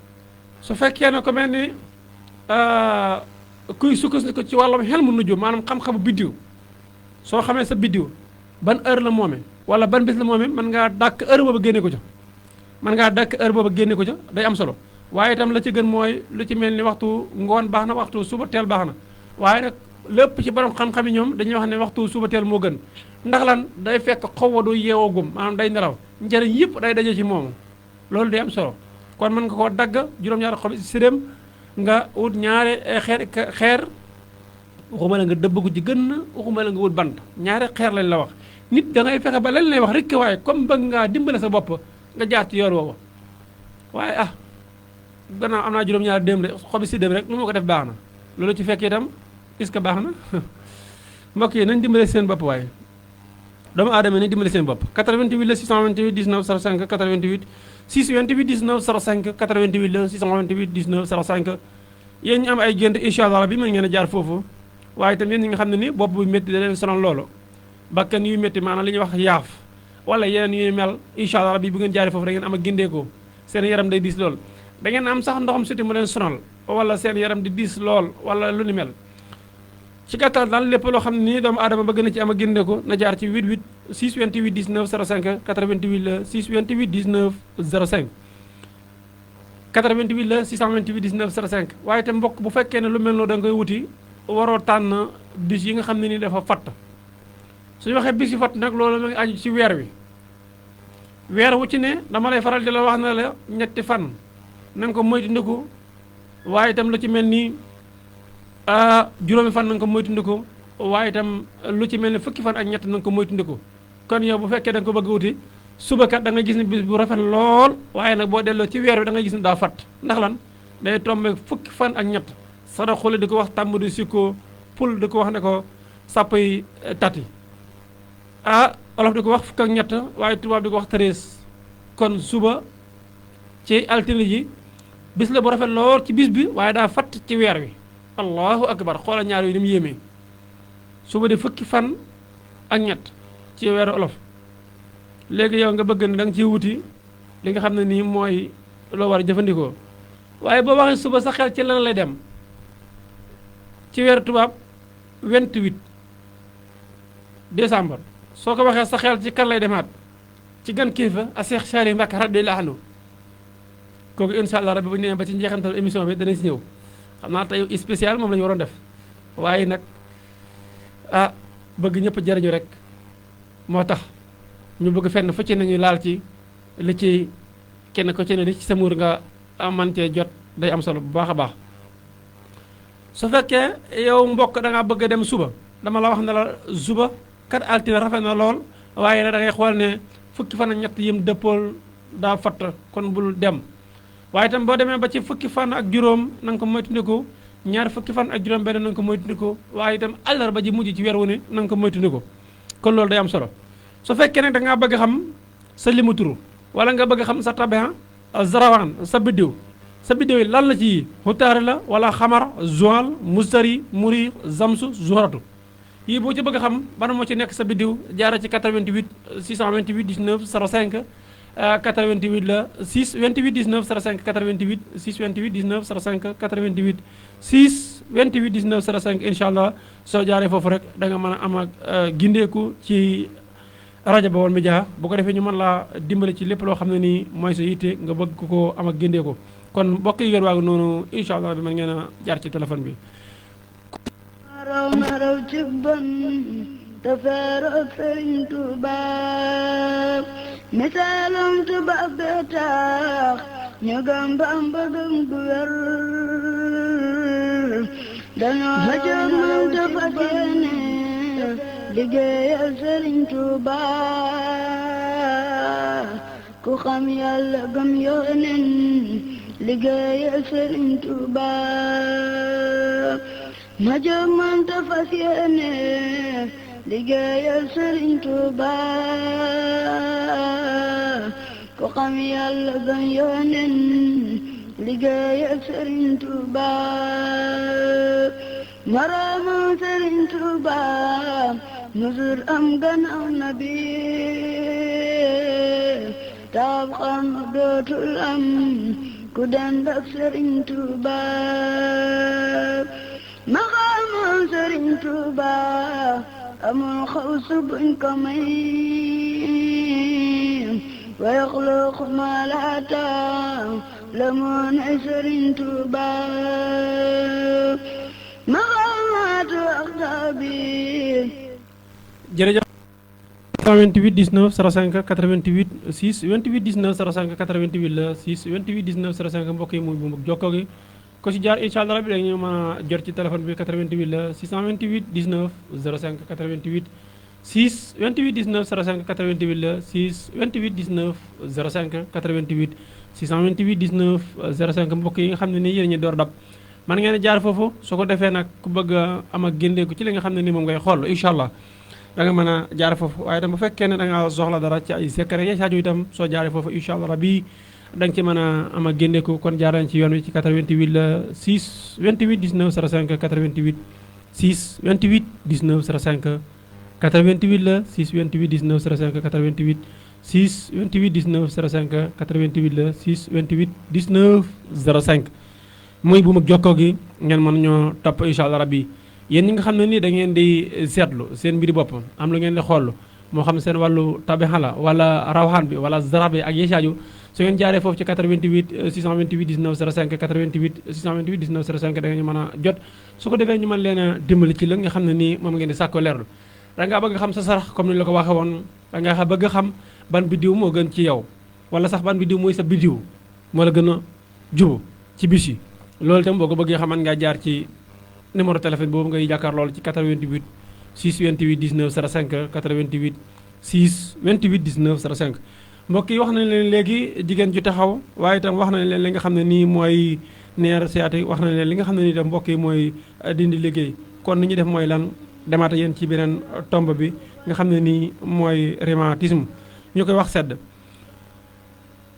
su fekkee ne ko mel ni kuy sukkandiku ci wàllum xel mu nujju maanaam xam-xamu biddiw soo xamee sa biddiw ban heure la moome wala ban bis la moome mën ngaa dàkk heure boobu génne ko ca mën ngaa dàkk heure boobu génne ko ca day am solo waaye itam la ci gën mooy lu ci mel ni waxtu ngoon baax na waxtu suba teel baax na waaye nag lépp ci borom xam-xam yi ñoom dañuy wax ne waxtu suba teel moo gën ndax lan day fekk xaw a du yeewoo gum maanaam day nelaw njëriñ yëpp day daje ci moomu loolu day am solo kon mën nga koo dagg juróom-ñaari xob zédem nga wut ñaari xeer waxuma la nga dëbb ko ci gën waxuma la nga wut bant ñaari xeer lañ la wax nit da ngay fexe ba lañ lay wax rek waaye comme bëgg ngaa dimbale sa bopp nga jaar ci yoon woowu waaye gannaaw am naa juróom-ñaari déem de xobi zédem rek lu ma ko def baax na loolu ci fekk itam est-ce que baax na mbokk yi nañ dimbale seen bopp waaye doomu aadama nañ dimbale seen bopp 88 la 628 19 05 88 628 19 05 88 la 628 19 05 yéen ñi am ay gént incha allah bi mën ngeen a jaar foofu waaye itam yéen ñi nga xam ne ni bopp bu métti da leen sonal loolu bakkan yu métti maanaam li ñuy wax yaaf wala yeneen yu mel incha allah bi bu ngeen jaaree foofu da ngeen am ak gindeekoo seen yaram day diis lool da ngeen am sax ndoxam suti mu leen sonal wala seen yaram di diis lool wala lu ni mel ci gàttal daal lépp loo xam ne nii doomu aadama bëgg na ci am a gindeeku na jaar ci 88 628 19 05 88 la 628 19 05 88 la 628 19 05 waaye itam mbokk bu fekkee ne lu mel noonu da nga koy wuti waroo tànn bis yi nga xam ne nii dafa fatt suñu waxee bis yi fatt nag loolu ma ngi aju ci weer wi weer wu ci ne dama lay faral di la wax na la ñetti fan na nga ko moytandiku waaye itam lu ci mel ni juróomi fan na nga ko moytandiku waaye itam lu ci mel ni fukki fan ak ñett na nga ko moytandiku kon yow bu fekkee da nga ko bëgg wuti suba kat da nga gis ne bis bu rafet lool waaye nag boo delloo ci weer wi da nga gis ne daa fatt ndax lan day tombe fukki fan ak ñett sada xule di ko wax tàmb di sikko pul di ko wax ne ko sàpp yi tati olof di ko wax fukk ak ñett waaye tubaab di ko wax 13 kon suba ci altine ji bis la bu rafet lool ci bis bi waaye daa fatt ci weer wi allahu akbar xoola ñaar yi ni mu yéemee suba di fukki fan ak ñett ci weeru olof léegi yow nga bëgg ne da nga ciy wuti li nga xam ne nii mooy loo war a jëfandikoo waaye boo waxee suba sa xel ci lan lay dem ci weeru tubaab 28 décembre soo ko waxee sa xel ci kan lay demaat ci gan kilifa a Cheikh Saliou Mbacké radiyallahu anhu kooku incha allah rabbi bu ñu nee ba ci njeexantal émission bi danañ si ñëw xam naa tey spécial moom la ñu waroon def waaye nag bëgg ñëpp jariñu rek moo tax ñu bëgg fenn fu ci nañu laal ci li ci kenn ko ci ne li ci sa muur nga amantee jot day am solo bu baax a baax su fekkee yow mbokk da ngaa bëgg a dem suba dama la wax ne la suba kat altine rafet na lool waaye nag da ngay xool ne fukki fan ak ñett yim dëppool daa fatt kon bul dem waaye itam boo demee ba ci fukki fan ak juróom na nga ko moytandiku ñaar fukki fan ak juróom benn na nga ko moytandiku waaye itam àllarba ji mujj ci weer wu ne na nga ko moytandiku kon loolu day am solo su fekkee nag da ngaa bëgg xam sa limu turu wala nga bëgg xam sa tabian zarawaan sa biddiw sa biddéew yi lan la ci xutaare la wala xamar zoal mustari muri zamsu zuharatu yii boo ci bëgg a xam ban moo ci nekk sa biddéew jaara ci 88 628 19 05 88 la 6 28 19 05 88 6 28 19 05 88 6 28 19 05 incha allah soo jaaree foofu rek da nga mën a am ak gindeeku ci rajo Baol Média bu ko defee ñu mën laa dimbale ci lépp loo xam ne nii mooy sa yitte nga bëgg ko am ak gindeeku kon mbokk yi yoon waagu noonu incha allah bi mën ngeen a jaar ci téléphone bi. raw ci bon te feeroog Sëriñ Tuuba misaalum tubaab bee tax ñu gëm Bamba gëm gu wér dañoo xëjoog moom te fas yéene liggéeyal Sëriñ Tuuba ku xam Yàlla gëm Yónneen liggéeyal Sëriñ Tuuba ma jóg man te fas yéene liggéeyal Sëriñ Tuuba ku xam Yàlla gëm Yónneen liggéeyal Sëriñ Tuuba maraamam Sëriñ Tuuba musul am gannaaw nabi taab xam dootul am ku dend ak Sëriñ Tuuba maqaamam Sëriñ Tuuba amul xawsu buñ ko may wa yaxluqu ma laa ta'lamuun Sëriñ Tuuba maqaamaatu aqtaabi jërëjëf 88 19 05 88 6 28 19 05 88 la 6 28 19 05 mbokk yi muy bu mag jokkoo gi ko ci jaar incha allah rabbi dañu mën a jot ci téléphone bi 88 la 628 19 05 88 6 28 19 05 88 la 6 28 19 05 88 628 19 05 mbokk yi nga xam ne nii yéen ñi door dab man ngeen a jaar foofu su ko defee nag ku bëgg a am ak génneeku ci li nga xam ne nii moom ngay xool incha allah da nga mën a jaar foofu waaye itam bu fekkee ne da nga soxla dara ci ay secret ya saaju itam soo jaaree foofu incha allah rabbi da nga ci mën a am ak génneeku kon jaarañ ci yoon wi ci 88 la 6 28 19 05 88 6 28 19 05 88 la 6 28 19 05 88 6 28 19 05 88 la 6 28 19 05 muy bu mag jokkoo gi ngeen mën ñoo topp incha allah rabbi yéen ñi nga xam ne nii da ngeen di seetlu seen mbiri bopp am lu ngeen di xool moo xam seen wàllu tabixa la wala rawxaan bi wala zarab bi ak yeesaaju su ngeen jaaree foofu ci 88 628 19 05 88 628 19 05 da ngeen ñu mën a jot su ko defee ñu mën leen a dimbali ci la nga xam ne nii moom ngeen di sàkko leerlu da ngaa bëgg xam sa sarax comme ni la ko waxee woon da ngaa bëgg xam ban biddiw moo gën ci yow wala sax ban biddiw mooy sa biddiw moo la gën a jubu ci bis yi loolu itam boo ko bëggee xam man ngaa jaar ci numéro téléphone boobu ngay jàkkaar loolu ci 88 628 19 05 88 628 19 05 mbokk yi wax nañ leen léegi jigéen ju taxaw waaye itam wax nañ leen li nga xam ne nii mooy neer seeti wax nañ leen li nga xam ne nii itam mbokk yi mooy dindi liggéey kon ni ñuy def mooy lan demaata yéen ci beneen tomb bi nga xam ne nii mooy rhumatisme ñu koy wax sedd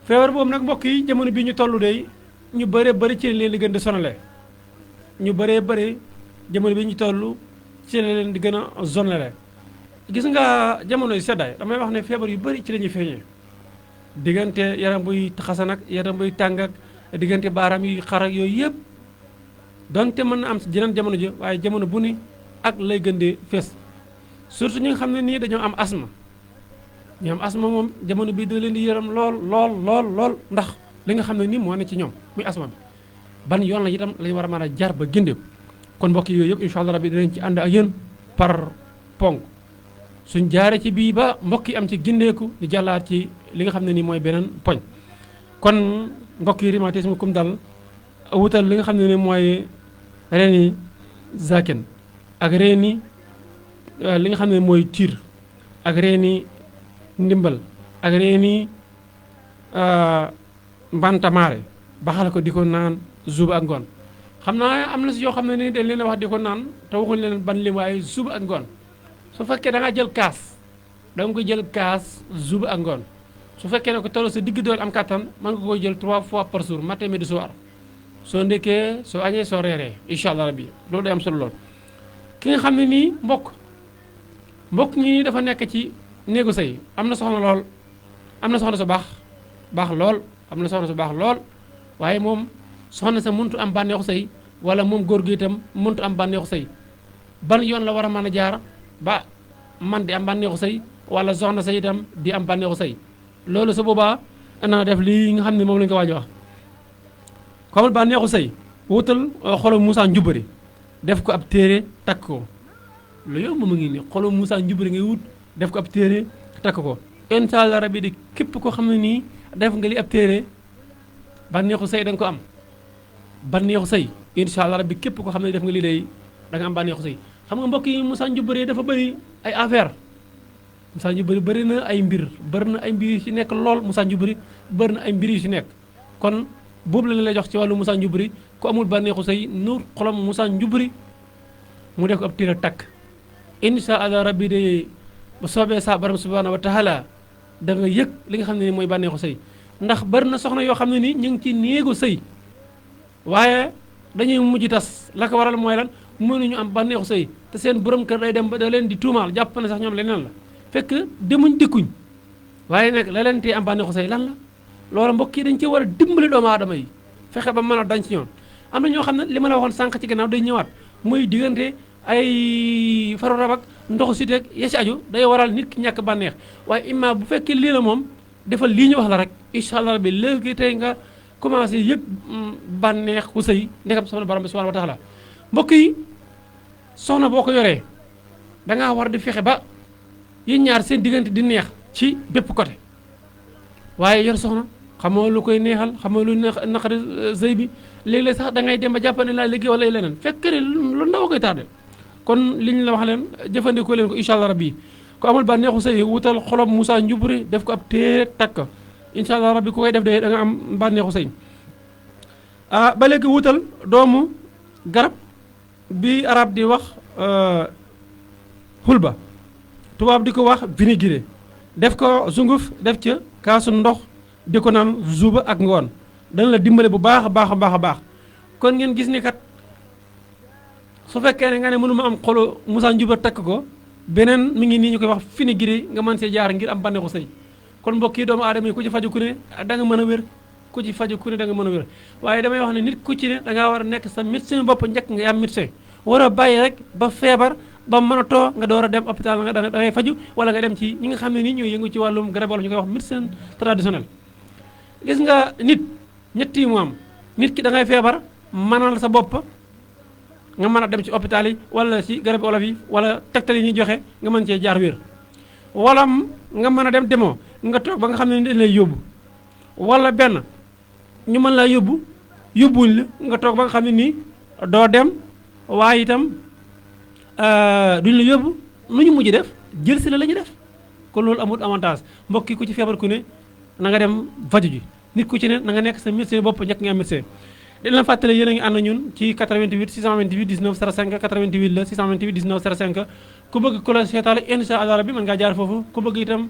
feebar boobu nag mbokk yi jamono bi ñu toll de ñu bëree bëri ci leen di gën di sonale ñu bëree bëri jamono bi ñu toll ci leen di gën a sonale gis nga jamono yu seddaay damay wax ne feebar yu bëri ci la ñuy feeñee diggante yaram buy xasan ak yaram buy tàng ak diggante baaraam yi xar ak yooyu yëpp donte mën na am si jeneen jamono ji waaye jamono bu ni ak lay gën di fees surtout ñi nga xam ne nii dañoo am asma ñu am asma moom jamono bii da leen di yëram lool ndax li nga xam ne nii moo ne ci ñoom muy asma bi ban yoon la itam lañu war a mën a jaar ba gëndeem kon mbokk yooyu yëpp incha allah rabbi dinañ ci ànd ak yéen par ponk suñ jaaree ci bii ba mbokk yi am ci gindeeku di jàllaat ci li nga xam ne nii mooy beneen poñ kon mbokk yi rhumatisme kum dal wutal li nga xam ne nii mooy reeni zaken ak reeni li nga xam ne mooy tiir ak reeni ndimbal ak reeni mbantamaare baxal ko di ko naan suba ak ngoon xam naa am na si yoo xam ne ni dañ leen a wax di ko naan te waxuñ leen ban lim waaye suba ak ngoon su fekkee da nga jël kaas da nga koy jël kaas suba ak ngoon su fekkee ne ko toll sa digg doole am kattan mën nga koy jël 3 fois par jour matin midi soir soo ndekkee soo añee soo reeree incha allah rabbi loolu day am solo lool. ki nga xam ne nii mbokk ñi dafa nekk ci néegu sëy am na soxna lool am na soxna su baax lool am na soxna su baax lool waaye moom soxna sa mëntu am bànneexu sëy wala moom góor gi itam mëntu am bànneexu sëy ban yoon la war a mën a jaar ba man di am bànneexu sëy wala soxna sa itam di am bànneexu sëy loolu su boobaa ana def lii nga xam ne moom lañu ko waaj a wax ko amul bànneexu sëy wutal xolu Moussa Njubari def ko ab téere takk ko lu yomb mu ngi nii xolu Moussa Njubari ngay wut def ko ab téere takk ko incha allah rabbi di képp koo xam ne nii def nga li ab téere bànneexu sëy da nga ko am bànneexu sëy incha allah rabbi képp koo xam ne def nga lii day da nga am bànneexu sëy xam nga mbokk yi Moussa Njubari dafa bëri ay affaire Moussa Njubari bëri na ay mbir yu ci nekk lool Moussa Njubari bëri na ay mbir yu ci nekk kon boobu la lay jox ci wàllu Moussa Njubari ku amul bànneexu sëy nuur xolam Moussa Njubari mu def ko ab téere takk incha allah rabbi de bu soobee sa borom subhanahu wa taala da nga yëg li nga xam ne ni mooy bànneexu sëy ndax bari na soxna yoo xam ne ni ñu ngi ci néegu sëy waaye dañuy mujj tas la ko waral mooy lan mënuñu am bànneexu sëy te seen borom kër day dem ba da leen di tuumaal jàpp ne sax ñoom leneen la fekk demuñ dikkuñ waaye nag la leen tee am bànneexu sëy lan la loolu mbokk yi dañ ci war a dimbali doomu aadama yi fexe ba mën a dañ ci ñoom am na ñoo xam ne li ma la waxoon sànq ci gannaaw day ñëwaat muy diggante ay faru rab ak ndoxu si teeg ya ci aju day waral nit ki ñàkk bànneex waaye imma bu fekkee lii la moom defal lii ñu wax la rek incha allah rabbi léegi tey nga commencé yëg bànneex ku sëy ndekam soxna borom bi subhanahu wa taala mbokk yi soxna boo ko yoree dangaa war di fexe ba yéen ñaar seen diggante di neex ci bépp côté waaye yor soxna xamoo lu koy neexal xamoo lu naqari sëy bi léeg-léeg sax da ngay dem ba jàppane laa liggéey wala leneen fekk ne lu ndaw koy tardé kon li ñu la wax leen jëfandikoo leen ko incha allah rabbi ku amul ba neexu sëy wutal xolom Moussa Njubari def ko ab téere takk incha allah rabbi ku koy def de da nga am ba neexu sëy ba léegi wutal doomu garab bi arab di wax xulba tubaab di ko wax vinaigre def ko sunguf def ca kaasu ndox di ko naan zuba ak ngoon dana la dimbale bu baax a baax kon ngeen gis ni kat su fekkee ne nga ne mënuma am xolu Moussa Njubari takk ko beneen mi ngi nii ñu koy wax vinaigre nga mën see jaar ngir am bànneexu sëy kon mbokk yi doomu aadama yi ku ci faju ku ne da nga mën a wér ku ci faju ku ne da nga mën a wér waaye damay wax ne nit ku ci ne da ngaa war a nekk sa médecin bopp njëkk nga am médecin war a bàyyi rek ba feebar ba mën a too nga door a dem hôpital nga da ngay faju wala nga dem ci ñi nga xam ne nii ñooy yëngu ci wàllum garab wala ñu koy wax médecine traditionnel gis nga nit ñett yi mu am nit ki da ngay feebar mënal sa bopp nga mën a dem ci hôpital yi wala ci garab olof yi wala tegtal yi ñuy joxe nga mën cee jaar wér wala nga mën a dem demoo nga toog ba nga xam ne dañ lay yóbbu wala benn ñu mën laa yóbbuñ la nga toog ba nga xam ne nii doo dem waaye itam duñ la yóbbu nu ñu mujj def jël si la ñuy def kon loolu amul avantage mbokk yi ku ci feebar ku ne na nga dem faju ji nit ku ci ne na nga nekk sa médecin bopp njëkk nga am médecin di leen fàttale yéen a ngi ànd ñun ci 88 628 19 05 88 la 628 19 05 ku bëgg ku la seetaale incha allah rabbi mën ngaa jaar foofu ku bëgg itam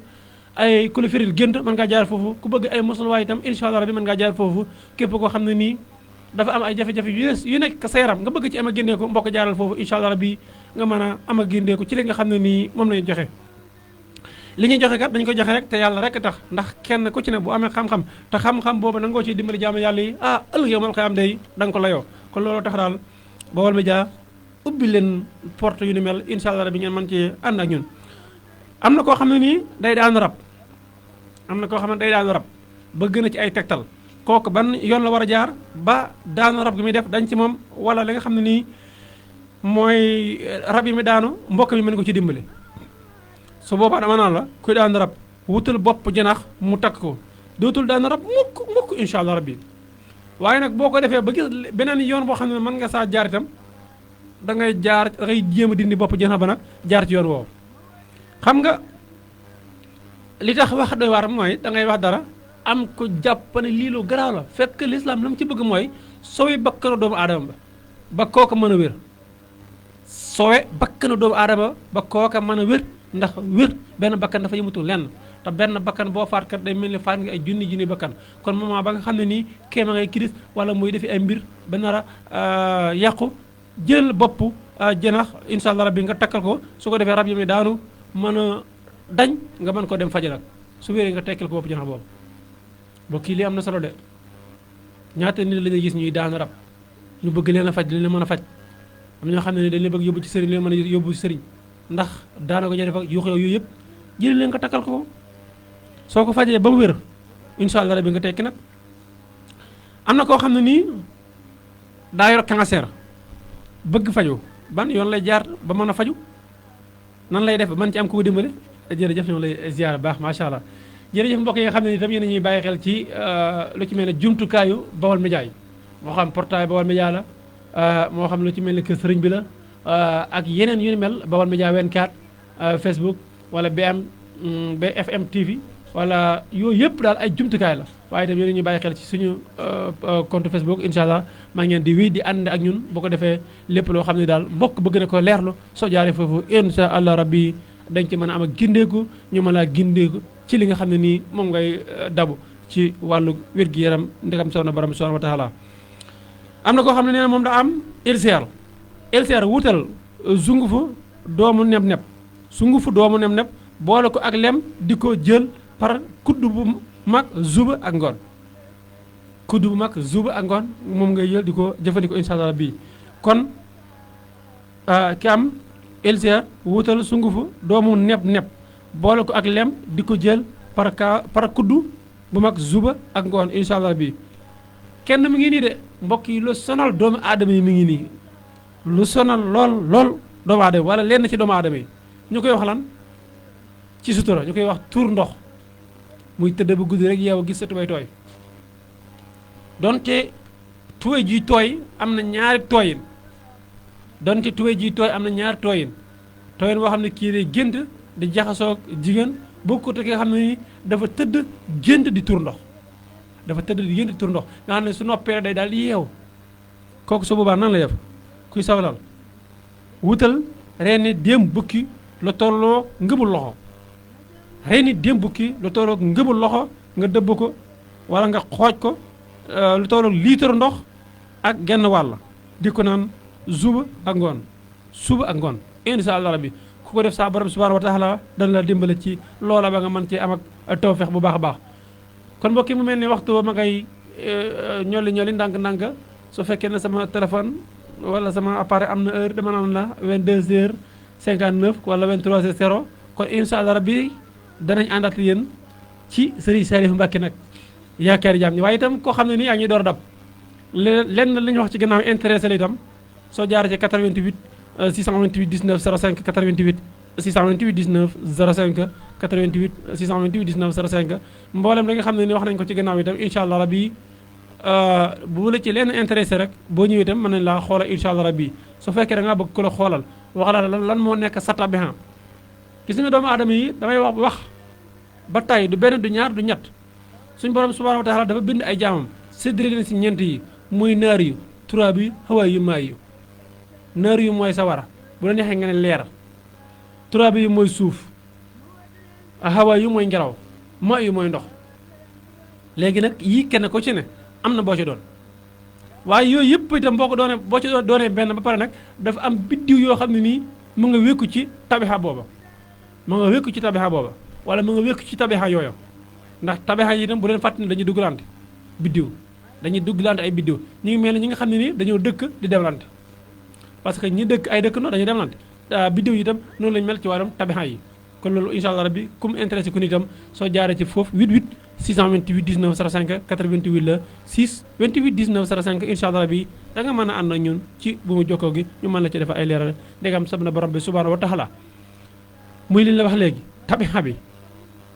ay ku la firil gént mën ngaa jaar foofu ku bëgg ay mosulwaay itam incha allah rabbi mën ngaa jaar foofu képp koo xam ne nii dafa am ay jafe-jafe yu nekk sa yaram nga bëgg ci am a génnee ko mbokk jaaral foofu incha allah rabbi nga mën a am a génnee ko ci li nga xam ne nii moom lañu joxe li ñuy joxe kat dañu ko joxe rek te yàlla rek tax ndax kenn ku ci ne bu amee xam-xam te xam-xam boobu nangoo ciy dimbali jaamu yàlla yi ëllëg yow moom koy am day da nga ko layoo kon loolu tax daal Baol Média ubbi leen porte yu ni mel incha allah rabbi ngeen mën ci ànd ak ñun am na koo xam ne nii day daanu rab bëgg na ci ay tegtal kooku ban yoon la war a jaar ba daanu rab gi muy def dañ ci moom wala li nga xam ne nii mooy rab yi mi daanu mbokk mi mën ko ci dimbali su boobaa dama naan la kuy daanu rab wutal bopp janax mu takk ko dootul daanu rab mukk incha allah rabbi waaye nag boo ko defee ba gis beneen yoon boo xam ne mën nga saa jaar itam da ngay jéem a dindi bopp janax ba nag jaar ci yoon woowu xam nga li tax wax doy waar mooy da ngay wax dara am ko jàpp ne lii lu garaaw la fekk lislaam la mu ci bëgg mooy sowe bakkanu doomu aadama ba kooka mën a wér sowe bakkanu doomu aadama ba kooka mën a wér ndax wér benn bakkan dafa yëmutul lenn te benn bakkan boo faat kat day mel ni faat nga ay junni bakkan kon moment ba nga xam ne nii kéema ngay kiris wala muy defi ay mbir ba nar a yàqu jël bopp jënax incha allah rabbi nga takkal ko su ko defee rab yi mi daanu mën a dañ nga mën ko dem faji nag su wéree nga tekkal ko bopp jënax boobu mbokk yi lii am na solo de ñaata nit la ñuy gis ñuy daanu rab ñu bëgg leen a faj dañ leen mën a faj am ñoo xam ne dañ leen bëgg yóbbu ci sëriñ leen mën a yóbbu ci sëriñ ndax daana ko ja def ak yuux yooyu yëpp jëli leen nga takkal ko soo ko fajee ba mu wér incha allah rabbi nga tekki nag am na koo xam ne nii daa yor cancer bëgg faju ban yoon lay jaar ba mën a faju nan lay def man ci am ko dimbale jërëjëf ñoo lay ziar baax macha allah jërëjëf mbokk yi nga xam ne itam yéen a ñuy bàyyi xel ci lu ci mel ne jumtukaayu Baol Média yi moo xam portail Baol Média la moo xam lu ci mel ne kër sëriñ bi la ak yeneen yu ni mel Baol Média 24 Facebook wala BFM TV wala yooyu yëpp daal ay jumtukaay la waaye itam yéen a ñuy bàyyi xel ci suñu compte Facebook incha allah maa ngeen di wéy di ànd ak ñun boo ko defee lépp loo xam ne daal mbokk bëgg na ko leerlu soo jaaree foofu incha allah rabbi dañ ci mën a am ak gindeeku ñu mën laa gindeeku ci li nga xam ne nii moom ngay dabu ci wàllu wér-gi-yaram ndegam sow na borom subhanahu wa taala am na koo xam ne nee na moom daa am ulcère wutal sungufu doomu neb-neb sungufu doomu neb-neb boole ko ak lem di ko jël par kudd bu mag zuba ak ngoon kudd bu mag zuba ak ngoon moom ngay jël di ko jëfandikoo incha allah bii kon ki am ulcère wutal sungufu doomu neb-neb boole ko ak lem di ko jël par kuddu bu mag zuba ak ngoon incha allah bii kenn mi ngi nii de mbokk yi lu sonal doomu aadama yi mi ngi nii lu sonal lool doomu aadama wala lenn ci doomu aadama yi ñu koy wax lan ci sutura ñu koy wax tuur ndox muy tëdd bu guddi rek yow gis sa tubay tooy donte tubay ji tooy am na ñaari tooyin donte tubay ji tooy am na ñaari tooyin boo xam ne kii day gént di jaxasoo jigéen bokkut ak nga xam ne ni dafa tëdd gént di tur ndox dafa tëdd di gént di tur ndox nga xam ne su noppee day daal di yeew kooku su boobaa nan la def kuy sawlal wutal reeni déem bukki lu tolloo ngëbul loxo reeni déem bukki lu tolloo ngëbul loxo nga dëbb ko wala nga xooj ko lu tolloo litre ndox ak genn wàll di ko naan suba ak ngoon insha allah rabbi ku ko def saa borom subhanahu wa taala dana la dimbale ci loola ba nga mën cee am ak tawfeex bu baax a baax kon mbokk yi mu mel ni waxtu ma ngay ñolli ndànk-ndànk su fekkee ne sama téléphone wala sama appareil am na heure dama naan la 22h59 wala 23h00 kon insha allah rabbi danañ àndaat yéen ci Serigne Salif Mbacké nag yaakaari jaam ñi waaye itam koo xam ne nii yaa ngi door a dab lenn li ñu wax ci gannaaw intéressé la itam soo jaaree ci 88 628 19 05 88 628 19 05 88 628 19 05 mboolem la nga xam ne ni wax nañ ko ci gannaaw itam incha allah rabbi bu la ci lenn intéressé rek boo ñëwee itam mën nañ laa xoolal incha allah rabbi su fekkee da ngaa bëgg ku la xoolal wax la lan moo nekk sa tabihan gis nga doomu aadama yi damay wax ba tey du benn du ñaar du ñett suñ borom subhanahu wa taala dafa bind ay jaamam séddale leen si ñeent yi muy naar yu turaab yi hawaay yu maay yu naar yu mooy sawara bu la neexee nga ne leer turaab yi mooy suuf hawaay yu mooy ngelaw maay yu mooy ndox léegi nag yii kenn ko ci ne am na boo ci doon waaye yooyu yëpp itam boo ci doonee benn ba pare nag dafa am biddiw yoo xam ne nii mu nga wékku ci tabixa booba wala mu nga wékku ci tabixa yooyu ndax tabixa yi itam bu leen fàttali dañuy duggalante biddiw dañuy duggalante ay biddiw ñi ngi mel ni ñi nga xam ne nii dañoo dëkk di demlante parce que ñi dëkk ay dëkk noonu dañuy demlante biddiw yi itam noonu lañu mel ci wàllum tabixa yi kon loolu incha allah rabbi ku mu intéressé ku ni itam soo jaaree ci foofu 88 628 19 05 88 la 6 28 19 05 incha allah rabbi da nga mën a ànd ak ñun ci bu mu jokkoo gi ñu mën la ci defal ay leeral ndegam sab na borom bi subhanahu wa taala muy li la wax léegi tabixa bi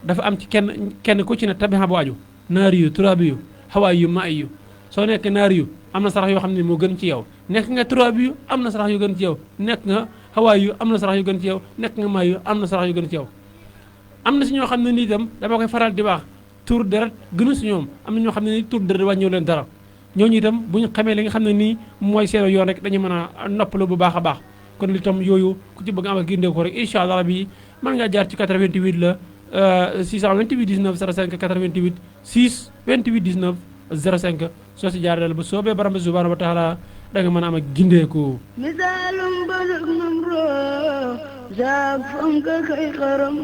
dafa am ci kenn ku ci ne tabixa bu aju naari yu turaabi yu hawaay yu maay yu soo nekk naari yu am na sarax yoo xam ne moo gën ci yow nekk nga turaabi yu am na sarax yu gën ci yow nekk nga hawaay yu am na sarax yu gën ci yow nekk nga maay yu am na sarax yu gën ci yow am na si ñoo xam ne nii itam dama koy faral di baax tur deret gënu si ñoom am na ñoo xam ne nii tur deret wàññiw leen dara ñooñu itam bu ñu xamee li nga xam ne nii mooy seen yoon rek dañu mën a noppalu bu baax a baax kon li itam yooyu ku ci bëgg am ak gindee ko rek incha allah rabbi mën ngaa jaar ci 88 la 628 19 05 88 6 28 19 05 soo si jaarale ba soobee borom bi subhanahu wa taala da nga mën a am ak gindeeku. misaalum bëlëg nam roo zaag fonk kay xaram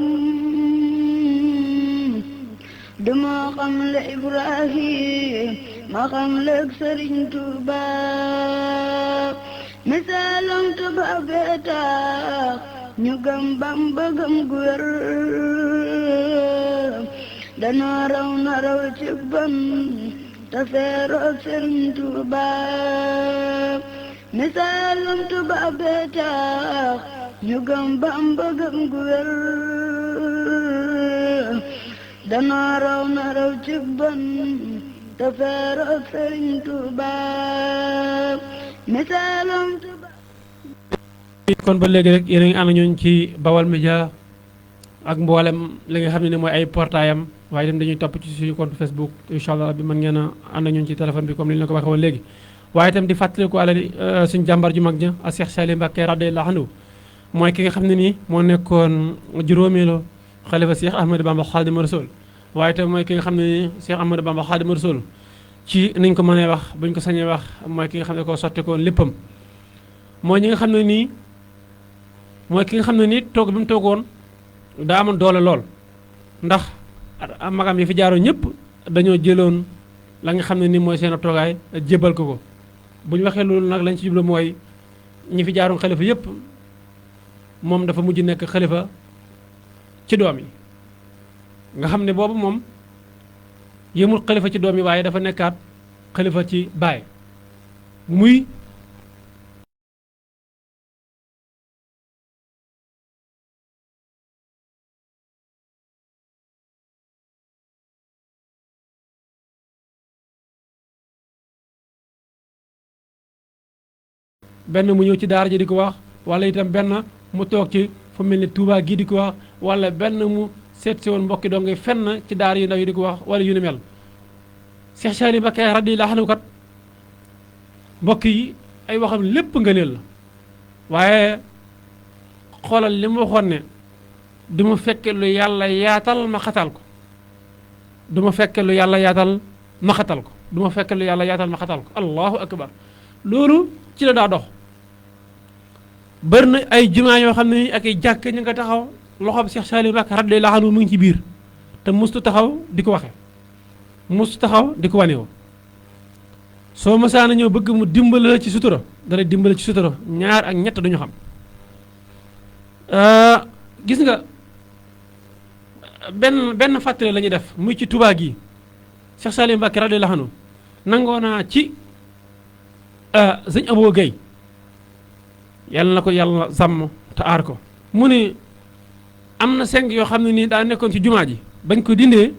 duma xam le Ibrahim ma xam leeg Sëriñ Tuuba misaalum tuba bee tax ñu gëm Bamba gëm gu wér danoo raw na raw ci ban te feeroog Sëriñ Tuuba misaalum tuba bee tax ñu gëm Bamba gëm gu wér danoo raw na raw ci ban te feeroog Sëriñ Tuuba misaalum tuba. kon ba léegi rek yéen a ngi ànd ñooñ ci Baol Média ak mboolem li nga xam ne mooy ay portaayam waaye itam dañuy topp ci suñu compte Facebook incha allah bi mën ngeen a ànd ñun ci téléphone bi comme ni ñu la ko waxee woon léegi. waaye itam di fàttaliku àlla suñu jàmbar ju mag ja a Cheikh Saliou Mbacké radiyallahu anhu mooy ki nga xam ne nii moo nekkoon juróomeelu xalifa Cheikh Ahmadou Bamba Khadimu Rasul waaye itam mooy ki nga xam ne nii Cheikh Ahmadou Bamba Khadimu Rasul ci niñ ko mënee wax buñ ko sañee wax mooy ki nga xam ne koo sotti koon léppam mooy ñi nga xam ne nii mooy ki nga xam ne nii toog bi mu toogoon daa amoon doole lool ndax magam yi fi jaaroon ñëpp dañoo jëloon la nga xam ne nii mooy seen ab toogaay jébal ko bu ñu waxee loolu nag lañ ci jublu mooy ñi fi jaaroon xalifa yëpp moom dafa mujj nekk xalifa ci doom yi nga xam ne boobu moom yëmul xalifa ci doom yi waaye dafa nekkaat xalifa ci baay muy benn mu ñëw ci daara ji di ko wax wala itam benn mu toog ci fu mel ni Touba gii di ko wax wala benn mu seet si woon mbokki doo ngay fenn ci daara yu ndaw yi di ko wax wala yu ni mel Cheikh Saliou Mbacké radiyallahu anhu kat mbokk yi ay waxam lépp ngëneel la waaye xoolal li mu waxoon ne du ma fekke lu yàlla yaatal ma xatal ko du ma fekke lu yàlla yaatal ma xatal ko du ma fekke lu yàlla yaatal ma xatal ko allahu akbar loolu ci la daa dox bëri na ay jumaa yoo xam ne ak ay jàkk ñu nga taxaw loxoom Cheikh Saliou Mbacké radiyallahu anhu mu ngi ci biir te mustu taxaw di ko waxe mustu taxaw di ko wanewo soo masaana ñëw bëgg mu dimbali la ci sutura dana dimbali ci sutura ñaar ak ñett duñu xam gis nga benn fàttale la ñuy def muy ci Touba gi Cheikh Saliou Mbacké radiyallahu anhu nangoo naa ci sëñ Abou Guèye yàlla na ko yàlla sàmm te aar ko mu ne am na seng yoo xam ne nii daa nekkoon ci jumaa ji bañ ko dindee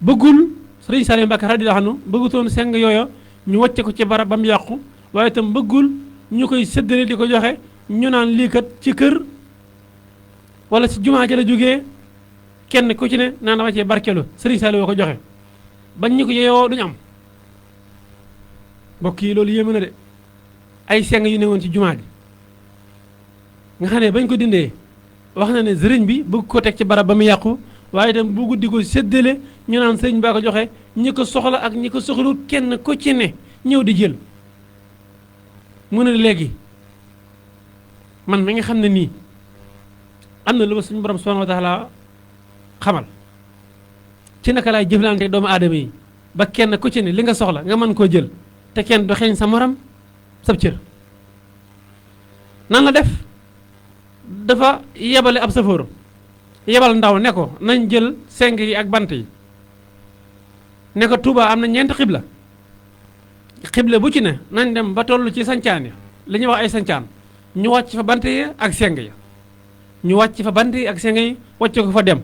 bëggul sëriñ Saliou Mbacké radiyallahu anhu bëggutoon seng yooyu ñu wàcce ko ci barab ba mu yàqu waaye itam bëggul ñu koy séddale di ko joxe ñu naan lii kat ci kër wala ci jumaa ji la jógee kenn ku ci ne naan dama cee barkeelu sëriñ Saliou ko joxe bañ ñu ko yeyoo duñu am mbokk yi loolu yéeme na de ay seng yu ne woon ci jumaa ji nga xam ne bañ ko dindee wax na ne sëriñ bi bëgg ko teg ci barab ba mu yàqu waaye itam bu guddi ko séddale ñu naan sëriñ baa ko joxe ñi ko soxla ak ñi ko soxlu kenn ku ci ne ñëw di jël mu ne léegi man mi nga xam ne nii am na lu ma suñu borom subhanahu wa taala xamal ci naka laay jëflante doomu aadama yi ba kenn ku ci ne li nga soxla nga mën koo jël te kenn du xeeñ sa morom sab cër nan la def dafa yebale ab safóor yebal ndaw ne ko nañ jël seng yi ak bant yi ne ko Touba am na ñeenti xibla bu ci ne nañ dem ba toll ci sancaan ya li ñuy wax ay sancaan ñu wàcc fa bant yi ak seng ya ñu wàcc fa bant yi ak seng yi wàcc ko fa dem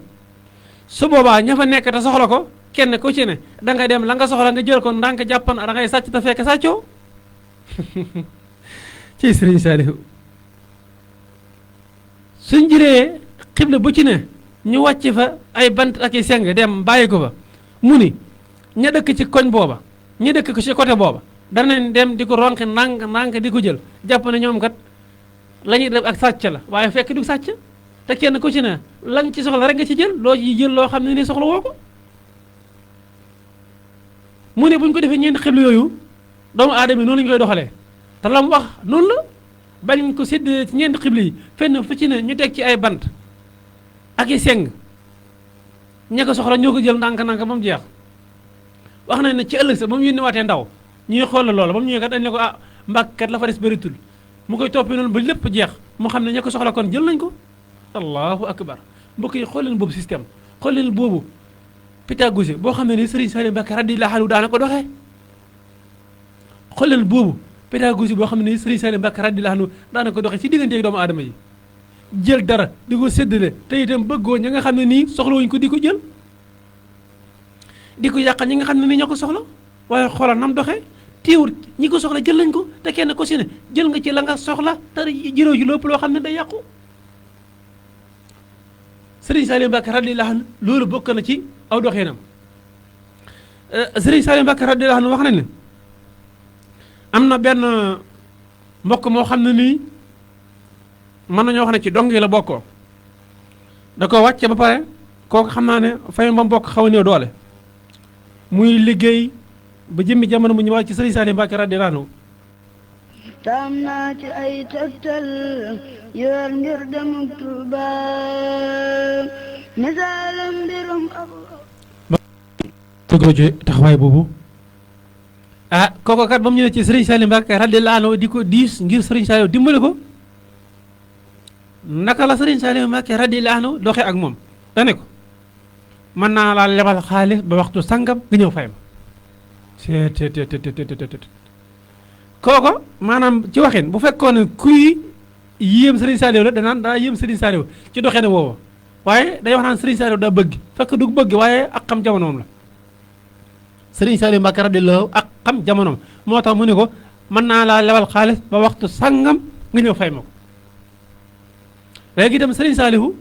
su boobaa ña fa nekk te soxla ko kenn ku ci ne da nga dem la nga soxla nga jël ko ndànk jàppan da ngay sàcc te fekk sàccoo ci Sëriñ Saliou suñ jëlee xibla bu ci ne ñu wàcc fa ay bant ak i seng dem bàyyi ko fa mu ni ña dëkk ci koñ booba ña dëkk ko ci côté booba danañ dem di ko ronqi ndànk di ko jël jàpp ne ñoom kat la ñuy def ak sàcc la waaye fekk du sàcc te kenn ku ci ne la nga ci soxla rek nga ci jël loo ci jël loo xam ne ni soxla woo ko mu ne bu ñu ko defee ñeenti xibla yooyu doomu aadama yi noonu la ñu koy doxalee te la mu wax noonu la bañ ko sédd ci ñeenti xibla yi fenn fu ci ne ñu teg ci ay bant ak i seng ña ko soxla ñoo ko jël ndànk-ndànk ba mu jeex wax nañ ne ci ëllëg sa ba mu yónniwaatee ndaw ñuy xool la loola ba mu ñëwee kat dañ ne ko ah mbàkk kat la fa des bëritul mu koy toppee noonu ba lépp jeex mu xam ne ña ko soxla kon jël nañ ko allahu akbar mbokk yi xool leen boobu système xool leen boobu pédagogie boo xam ne ni Serigne Saliou Mbacké radiyallahu anhu daana ko doxee xool leen boobu pédagogie boo xam ne ni Serigne Saliou Mbacké radiyallahu anhu daana ko doxee ci digganteeg doomu aadama yi jël dara di ko séddale te itam bëggoo ña nga xam ne nii soxlawuñ ko di ko jël di ko yàqal ñi nga xam ne nii ñoo ko soxla waaye xoolal nam doxee téewul ñi ko soxla jël nañ ko te kenn ko si ne jël nga ci la nga soxla te jëroo ji lépp loo xam ne day yàqu Serigne Saliou Mbacké radiyallahu anhu loolu bokk na ci aw doxeenam Serigne Saliou Mbacké radiyallahu anhu wax nañ ne am na benn mbokk moo xam ne nii mën nañoo wax ne ci dong yi la bokkoo da ko wàcce ba pare kooku xam naa ne fay ba mbokk xaw a néew doole muy liggéey ba jëmmi jamono mu ñëwaat ci Serigne Saliou Mbacké radiyallahu anhu taam naa ci ay tegtal yor ngir demuk Tuuba misaalam mbirum tëgoo ci taxawaay boobu ah kooku kat ba mu ñëwee ci Serigne Saliou Mbacké radiyallahu anhu di ko diis ngir Serigne Saliou dimbali ko naka la Serigne Saliou Mbacké radiyallahu anhu doxee ak moom dane ko mën naa laa lebal xaalis ba waxtu sangam nga ñëw fay ma kooko maanaam ci waxin bu fekkoon ne kuy yéem Serigne Saliou la danaan daa yéem Serigne Saliou ci doxee ne woowa waaye day wax naan Serigne Saliou daa bëgg fekk du bëgg waaye ak xam jamonoom la Serigne Saliou Mbacké radiyallahu ak xam jamonoom moo tax mu ne ko mën naa laa lebal xaalis ba waxtu sangam nga ñëw fay ma ko léegi itam Serigne Saliou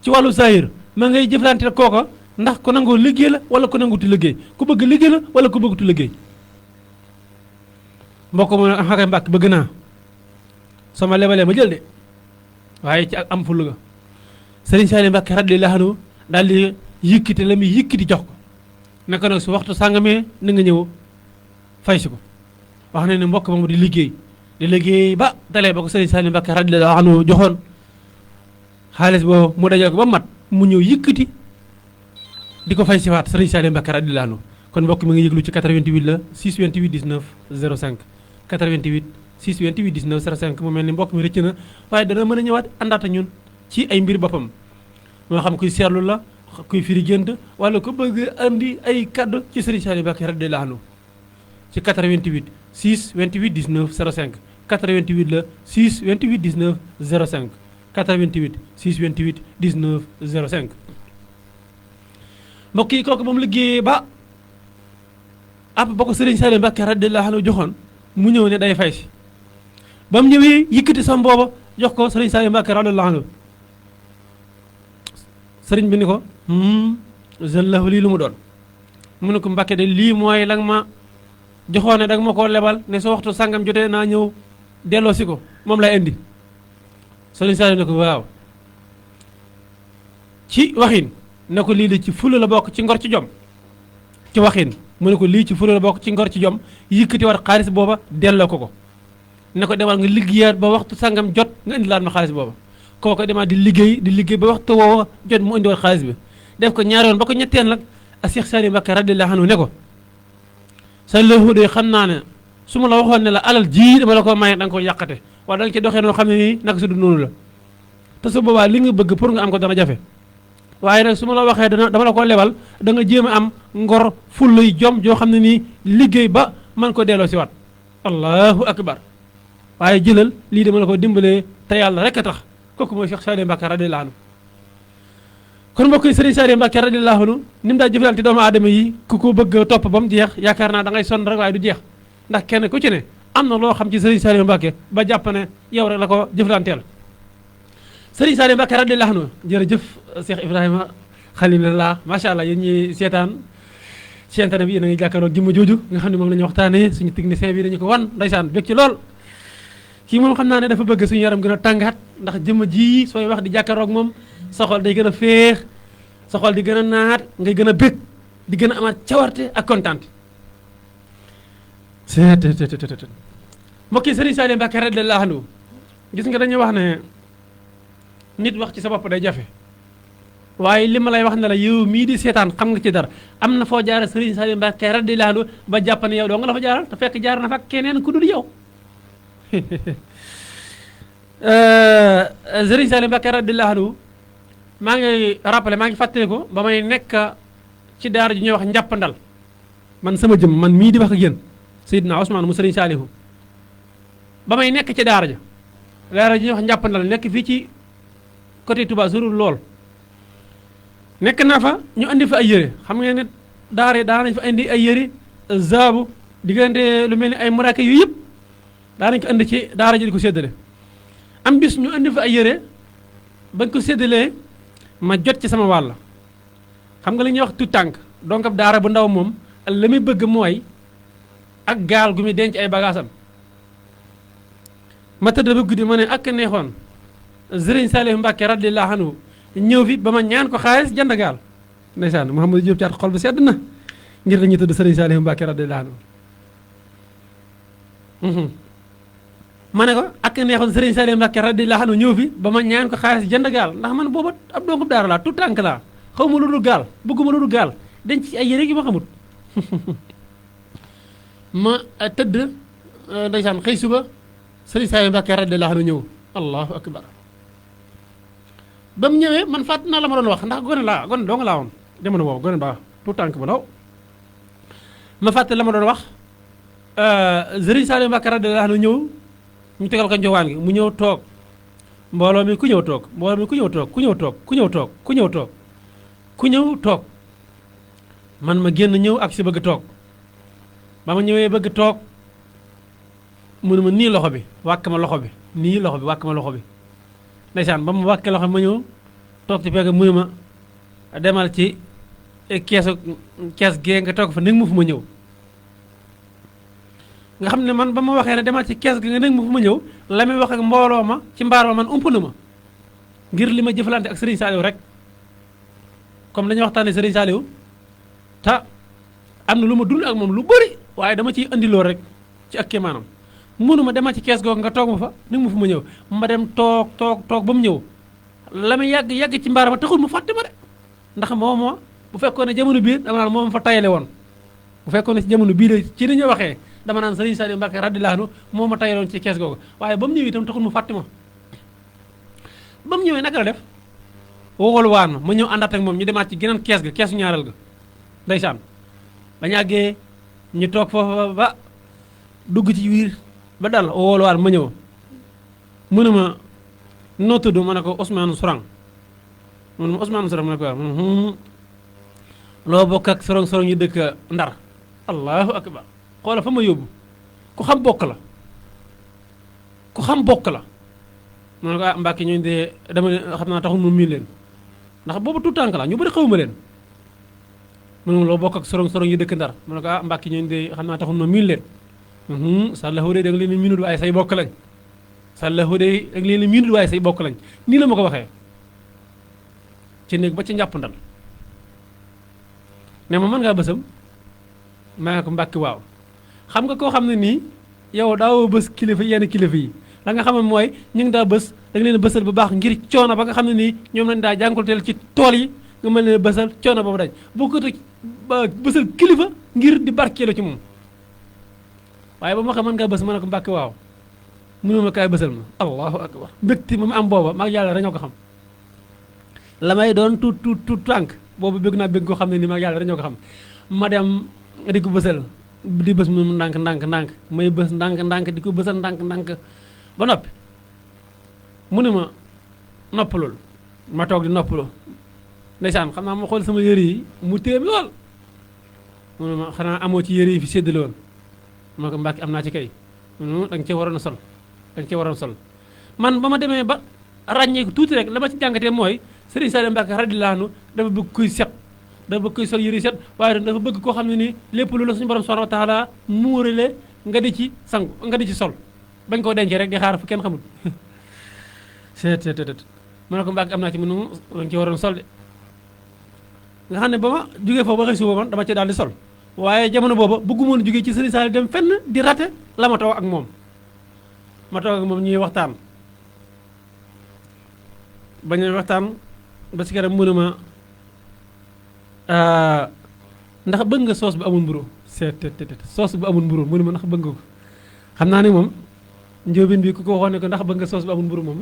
ci wàllu zahir ma ngay jëflante kooka ndax ku nangoo liggéey la wala ku nanguti liggéey ku bëgg liggéey la wala ku bëgguti liggéey mbokk mu ne xakay Mbacké bëgg naa sama lebalee ma jël de waaye ci ak am ful ga Serigne Saliou Mbacké radiyallahu anhu daal di yëkkati la muy yëkkati jox ko naka nag su waxtu sàngamee na nga ñëw fay si ko wax na ne mbokk moomu di liggéey ba dalee ba ko Serigne Saliou Mbacké radiyallahu anhu joxoon xaalis boobu mu dajal ko ba mat mu ñëw yëkkati di ko fay si waat Serigne Saliou Mbacké radiyallahu anhu kon mbokk mi ngi yëglu ci 88 la 628 19 05 88 628 19 05 mu mel ni mbokk mi rëcc na waaye dana mën a ñëwaat àndaata ñun ci ay mbir boppam moo xam kuy seetlu la kuy firi gént wala ko bëgg andi ay kaddu ci Serigne Saliou Mbacké radiyallahu anhu ci 88 628 19 05 88 la 628 19 05 88 628 19 05 mbokk yi kooku moom liggéeyee ba ab ba ko Serigne Saliou Mbacké radiyallahu anhu joxoon mu ñëw ne day fay si ba mu ñëwee yëkkati sam booba jox ko Serigne Saliou Mbacké radiyallahu anhu Serigne bi ni ko jeune la lii lu mu doon mu ne ko Mbacké de lii mooy la nga ma joxoon ne da nga ma koo lebal ne soo waxtu sangam jotee naa ñëw delloo si ko moom lay indi Serigne Saliou ne ko waaw ci waxin ne ko lii de ci fula la bokk ci ngor ci jom ci waxin mu ne ko lii ci fula la bokk ci ngor ci jom yëkkati war xaalis booba delloo ko ne ko demal nga liggéeyaat ba waxtu sangam jot nga indilaat ma xaalis booba kooku demaat di liggéey ba waxtu woowa jot mu indiwaat xaalis bi def ko ñaari yoon ba ko ñetteel nag a Cheikh Saliou Mbacké radiyallahu anhu ne ko Saliou de xam naa ne su ma la waxoon ne la alal ji dama la ko maye da nga ko yàqate wala da nga ci doxee noo xam ne nii naka su du noonu la te su boobaa li nga bëgg pour nga am ko dana jafe waaye nag su ma la waxee dama la ko lebal da nga jéem a am ngor fulluy jom joo xam ne nii liggéey ba man ko delloo si waat allahu akbar waaye jëlal lii dama la ko dimbalee te yàlla rek a tax kooku mooy Cheikh Saliou Mbacké radiyallahu anhu kon mbokk yi Serigne Saliou Mbacké radiyallahu anhu ni mu daa jëflante doomu aadama yi ku ko bëgg topp ba mu jeex yaakaar naa da ngay sonn rek waaye du jeex ndax kenn ku ci ne am na loo xam ci Serigne Saliou Mbacké ba jàpp ne yow rek la ko jëflanteel Serigne Saliou Mbacké radiyallahu anhu jërëjëf Cheikh Ibrahima Khalilullah macha allah yéen ñi seetaan ci internet bi yéen a ngi jàkkaarloo jëmm jooju nga xam ne moom la ñu waxtaanee suñu technicien bi dañu ko wan ndeysaan bég ci lool kii moom xam naa ne dafa bëgg suñu yaram gën a tàngaat ndax jëmm ji sooy wax di jàkkaarloog moom sa xol day gën a féex sa xol di gën a naat ngay gën a bëgg di gën a amaat cawarte ak kontaante mbokk yi Serigne Saliou Mbacké radiyallahu anhu gis nga dañuy wax ne nit wax ci sa bopp day jafe waaye li ma lay wax ne la yow mii di seetaan xam nga ci dara am na foo jaara Serigne Saliou Mbacké radiyallahu anhu ba jàpp ne yow doo nga la fa jaaral te fekk jaar na fa keneen ku dul yow Serigne Saliou Mbacké radiyallahu anhu maa ngi rappelé maa ngi fàttali ko ba may nekk ci daara ji ñuy wax njàppandal man sama jëm man mii di wax ak yéen Seydina Ousmane mu Serigne Saliou ba may nekk ci daara ji ñuy wax njàppandal nekk fii ci côté Touba surul lool nekk naa fa ñu andi fa ay yére xam ngeen ne daara nañ fa indi ay yére zaabu diggante lu mel ni ay muraake yu yëpp daa nañ ko andi ci daara ji di ko séddale am bis ñu andi fa ay yére bañ ko séddalee ma jot ci sama wàll xam nga li ñuy wax tout tànk donc ab daara bu ndaw moom la muy bëgg mooy ak gaal gu muy denc ay bagaasam ma tëdd ba guddi ma ne ak neexoon Serigne Saliou Mbacké radiyallahu anhu ñëw fi ba ma ñaan ko xaalis jënd gaal ndeysaan Mouhamadou Diop Thiat xol ba sedd na ngir dañuy tudd Serigne Saliou Mbacké radiyallahu anhu ma ne ko ak neexoon Serigne Saliou Mbacké radiyallahu anhu ñëw fi ba ma ñaan ko xaalis jënd gaal ndax man booba ab dongub daara laa tout tànk laa xaw ma lu dul gaal bëgguma lu dul gaal denc ci ay yére gi ma xamut ma tëdd ndeysaan xëy suba Serigne Saliou Mbacké radiyallahu anhu ñëw allahu akbar ba mu ñëwee man fàtt naa la ma doon wax ndax gone doo nga laa woon jamono boobu gone baax tout tànk bu ndaw ma fàtte la ma doon wax Serigne Saliou Mbacké radiyallahu anhu ñëw ñu tegal ko njowaan gi mu ñëw toog mbooloo mi ku ñëw toog mbooloo mi ku ñëw toog ku ñëw toog ku ñëw toog ku ñëw toog ku ñëw toog man ma génn ñëw ak si bëgg toog ba ma ñëwee bëgg toog mënu ma nii loxo bi wàkk ma loxo bi nii loxo bi wàkk ma loxo bi ndeysaan ba ma wàkkee loxo bi ma ñëw toog ci pegg mënu ma demal ci kees gee nga toog fa nekk mu fu ma ñëw nga xam ne man ba ma waxee ne demal ci kees gi nga nekk mu fu ma ñëw la muy wax ak mbooloo ma ci mbaar ma man ump na ma ngir li ma jëfalante ak Serigne Saliou rek comme dañuy waxtaanee Serigne Saliou te am na lu ma dund ak moom lu bëri waaye dama ciy andiloo rek ci ak kéemaanam mënu ma demal ci kees googu nga toog ma fa nekk mu fu ma ñëw ma dem toog ba mu ñëw la muy yàgg ci mbaar ma taxul mu fàtte ma de ndax moom bu fekkoon ne jamono bii dama naan moom fa tayale woon bu fekkoon ne ci jamono bii de ci ni ñu waxee dama naan Serigne Saliou Mbacké radiyallahu anhu moo ma tayaloon ci kees googu waaye ba mu ñëwee itam taxul mu fàtte ma ba mu ñëwee naka la def woolu waan ma ñëw àndaat ak moom ñu demaat ci geneen kees ga keesu ñaareel ga ndeysaan ba ñàggee ñu toog foofa ba dugg ci biir ba dal woolu waan ma ñëw mu ne ma noo tudd ma ne ko Ousmane Sourang mu ne ma Ousmane Sourang ma ne ko waaw loo bokk ak sorong yi dëkk Ndar allahu akbar xoola fa ma yóbbu ku xam bokk la ma ne ko Mbacké ñooñu de dama xam naa taxul mu miin leen ndax boobu tout tànk la ñu bëri xawuma leen mu ne loo bokk ak sorong yi dëkk Ndar ma ne ko Mbacké ñooñu de xam naa taxul ma miin leen sàllahu de da nga leen miinut waaye say bokk lañ sàllahu de da nga leen miinut waaye say bokk lañ nii la ma ko waxee ci néeg ba ci njàppandal ne ma mën ngaa bësam maa ngi ko Mbacké waaw xam nga koo xam ne nii yow daawoo bës kilifa yenn kilifa yi la nga xam ne mooy ñu ngi daa bës da nga leen bësal bu baax ngir coono ba nga xam ne nii ñoom lañ daa jànkuwanteel ci tool yi nga mën leen bësal coono boobu dañ boo ko bësal kilifa ngir di barkeelu ci moom waaye ba ma xam mën ngaa bës ma ne ko Mbacké waaw mënu ma kaay bësal ma allahu akbar mbégte ma am booba maag yàlla dañoo ko xam la may doon tuut tànk boobu bëgg naa bëgg koo xam ne nii maag yàlla dañoo ko xam ma dem di ko bësal di bës mu ndànk may bës ndànk di ko bësal ndànk ba noppi mu ne ma noppalul ma toog di noppalu ndeysaan xam naa ma xool sama yëre yi mu téem lool mu ne ma xanaa amoo ci yëre yi fi séddale woon ma ko Mbacké am naa ci kay da nga cee waroon a sol man ba ma demee ba ràññeeku tuuti rek la ma ci jàngatee mooy Serigne Saliou Mbacké radiyallahu anhu dafa bëgg kuy set dafa bëgg koy sol yëre set waaye dafa bëgg koo xam ne nii lépp lu la suñu borom subhanahu wa taala muurale nga di ci sangu nga di ci sol bañ koo dencee rek di xaar fu kenn xamul seet ma ne ko Mbàkke am naa ci mënu lañ ci waroon sol de nga xam ne ba ma jógee foofu ba xëy suba man dama ci daal di sol waaye jamono booba bëgguma woon jógee ci Serigne Saliou dem fenn di rate la ma toog ak moom ñuy waxtaan bañ a waxtaan ba si kanam mënu ma ndax bëgg nga soos bu amul mburu soos bu amul mburu mënu ma ndax bëgg nga ko xam naa ne moom njóobin bi ku ko waxoon ne ko ndax bëgg nga soos bu amul mburu moom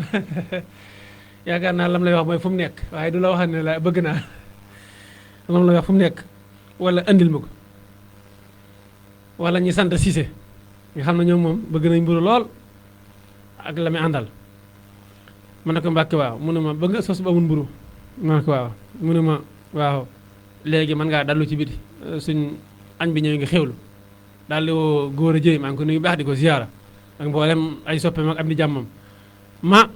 yaakaar naa lam lay wax mooy fu mu nekk waaye du la wax ne la bëgg naa lam lay wax fu mu nekk wala andil ma ko wala ñi sant Cissé nga xam ne ñoom moom bëgg nañ mburu lool ak la muy àndal ma ne ko Mbàkke waaw mu ne ma bëgg nga soos bu amul mburu ma ne ko waaw mu ne ma waaw léegi mën ngaa dallu ci biti suñ añ bi ñëw ngi xewlu daal di woo góor a jëy maa ngi ko nuyu baax di ko ziyaara ak mboolem ay soppeem ak am di jàmmam ma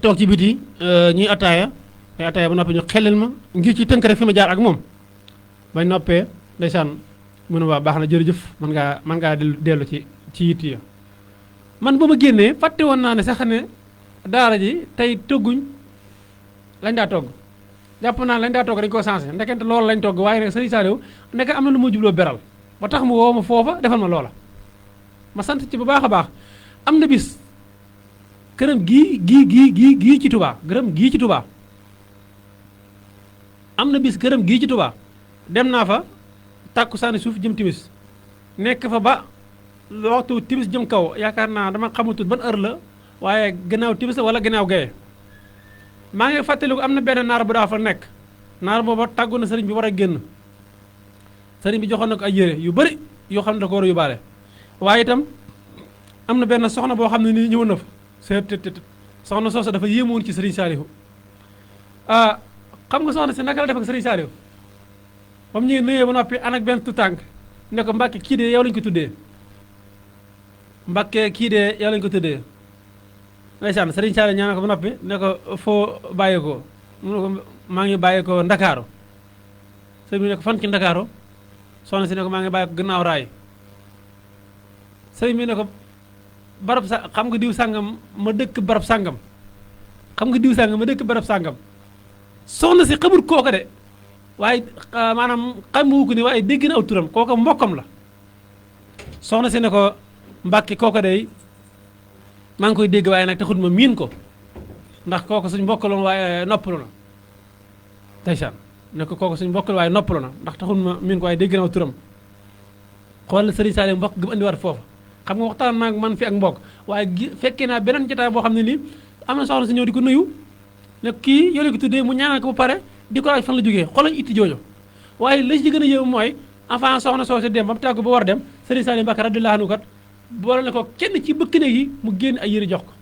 toog ci biti ñuy attaaya ay attaaya ba noppi ñu xelal ma ngir ci tënk rek fi ma jaar ak moom bañ noppee ndeysaan mu ne waa baax na jërëjëf mën ngaa dellu ci yitt ya man ba ma génnee fàtte woon naa ne sax ne daara ji tey togguñ lañ daa togg jàpp naa lañ daa togg dañ ko sensé ndekente loolu lañ togg waaye nag Serigne Saliou ndeke am na lu ma jubloo beral ba tax mu woo ma foofa defal ma loola ma sant ci bu baax a baax am na bis këram gii ci Touba gërëm gii ci Touba am na bis këram gii ci Touba dem naa fa tàkku saani suuf jëm timis nekk fa ba waxtu timis jëm kaw yaakaar naa dama xamatut ban heure la waaye gannaaw timis la wala gannaaw gaye maa ngi fàttaliku am na benn naar bu daa fa nekk naar booba tàggu na sëriñ bi war a génn sëriñ bi joxoon na ko ay yére yu bëri yoo xam ne da ko war a yóbbaale waaye itam am na benn soxna boo xam ne nii ñëwoon na fa soxna soosa dafa yéemoon ci sëriñ Saliou xam nga soxna si naka la def ak sëriñ Saliou ba mu ñëwee nuyee ba noppi ànd ak benn tutànk ne ko Mbàkke kii de yow lañu ko tuddee Mbàkke kii de yow lañu ko tuddee ndeysaan sëriñ Saliou ñaanal ko ba noppi ne ko foo bàyyeekoo mu ne ko maa ngi bàyyeekoo Ndakaaru sëriñ bi ne ko fan ci Ndakaaru soxna si ne ko maa ngi bàyyeekoo gannaaw raay sëriñ bi ne ko barab sa xam nga diw sàngam ma dëkk barab sàngam xam nga diw sàngam ma dëkk barab sàngam soxna si xamul kooka de waaye maanaam xamu ko ni waaye dégg na aw turam kooka mbokkam la soxna si ne ko Mbàkke kooka de maa ngi koy dégg waaye nag taxut ma miin ko ndax kooka suñ mbokk la waaye noppalu na ndeysaan ne ko kooka suñ mbokk la waaye noppalu na ndax taxut ma miin ko waaye dégg na aw turam xool Serigne Saliou mbokk gi mu andiwaat foofu xam nga waxtaan naa man fi ak mbokk waaye fekkee naa beneen jotaay boo xam ne nii am na soxna si ñëw di ko nuyu ne kii yow ko tuddee mu ñaanal ko ba pare di ko laaj fan la jógee xoolal itti joojo waaye la ci gën a yëw mooy avant soxna soo si dem ba mu tàggu ba war a dem Serigne Saliou Mbacké radiyallahu anhu kat boole ne ko kenn ci bëkk néeg yi mu génn ay yëre jox ko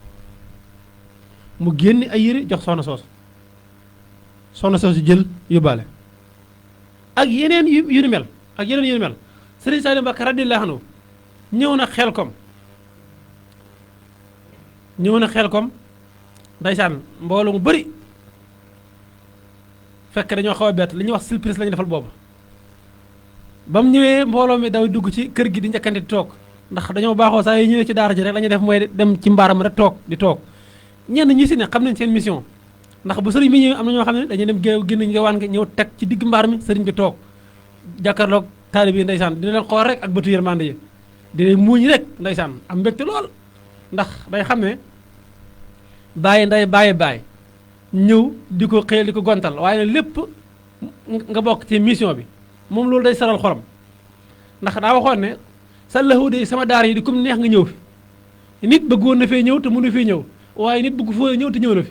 mu génn ay yëre jox soxna soosu jël yóbbaale ak yeneen yu ni mel ak yeneen yu ni mel Serigne Saliou Mbacké radiyallahu anhu ñëw na Xelkom ndeysaan mbooloo mu bëri fekk dañoo xaw a bett li ñuy wax surprise la ñu defal boobu ba mu ñëwee mbooloo mi daw dugg ci kër gi di njëkkante di toog ndax dañoo baaxoo saa yi ñëwee ci daara ji rek la ñuy def mooy dem ci mbaaram rek toog di toog ñenn ñi si ne xam nañ seen mission ndax bu sëriñ bi ñëwee am na ñoo xam ne dañuy dem génn ngewaan nga ñëw teg ci digg mbaar mi sëriñ bi toog jàkkaarloog taalibe yi ndeysaan dina leen xool rek ak bëtu yërmande yi dina muuñ rek ndeysaan am mbégte lool ndax day xam ne bàyyi nday bàyyi ñëw di ko xëyal di ko gontal waaye nag lépp nga bokk ci mission bi moom loolu day saral xolam ndax daa waxoon ne sallahu de sama daara yi di comme neex nga ñëw fi nit bëggoon na fee ñëw te mënu fee ñëw waaye nit bëgg foo ñëw te ñëw na fi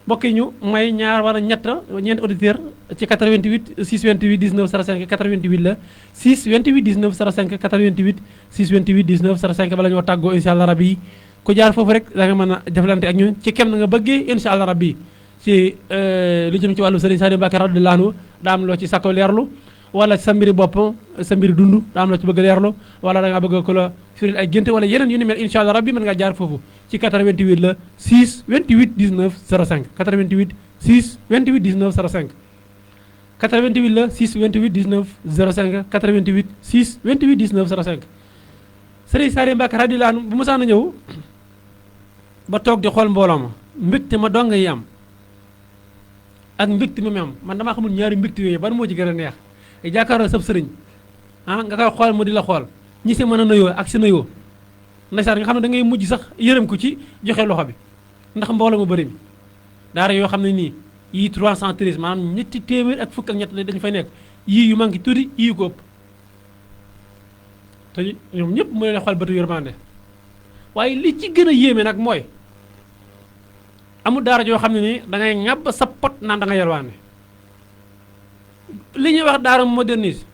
mbokk yi ñu may ñaar wala ñeent auditeur ci 88 628 19 05 88 la 628 19 05 88 628 19 05 bala ñoo tàggoo incha allah rabbi ku jaar foofu rek da nga mën a deflante ak ñun ci kem na nga bëggee incha allah rabbi ci lu jëm ci wàllu Serigne Saliou Mbacké radiyallahu anhu daa am loo ci sakko leerlu wala sa mbiri bopp sa mbiri dund daa am loo ci bëgg leerlu wala da nga bëgg ko la firil ay génte wala yeneen yu ni mel incha allah rabbi mën nga jaar foofu ci 88 la 6 28 19 05 88 6 28 19 05 88 la 6 28 19 05 88 6 28 19 05 Sëriñ Saliou Mbacke radiyallahu anhu bu mosaan a ñëw ba toog di xool mbooloo ma mbégte ma dong yi am ak mbégte mi am man damaa xamul ñaari mbégte yooyu ban moo ci gën a neex jàkkaarloo sab sëriñ nga koy xool mu di la xool ñi si mën a nuyoo ak si nuyoo ndeysaan nga xam ne da ngay mujj sax yërëm ko ci joxe loxo bi ndax mbooloo mu bëri mi daara yoo xam ne nii yii 313 maanaam ñetti téeméer ak fukk ak ñett dañu fay nekk yii yu manqué tuuti yii yu ko ëpp te ñoom ñëpp mu leen xool bëtu yërmande waaye li ci gën a yéeme nag mooy amul daara joo xam ne nii da ngay ŋàbb sa pot naan da nga yalwaane li ñuy wax daara modernise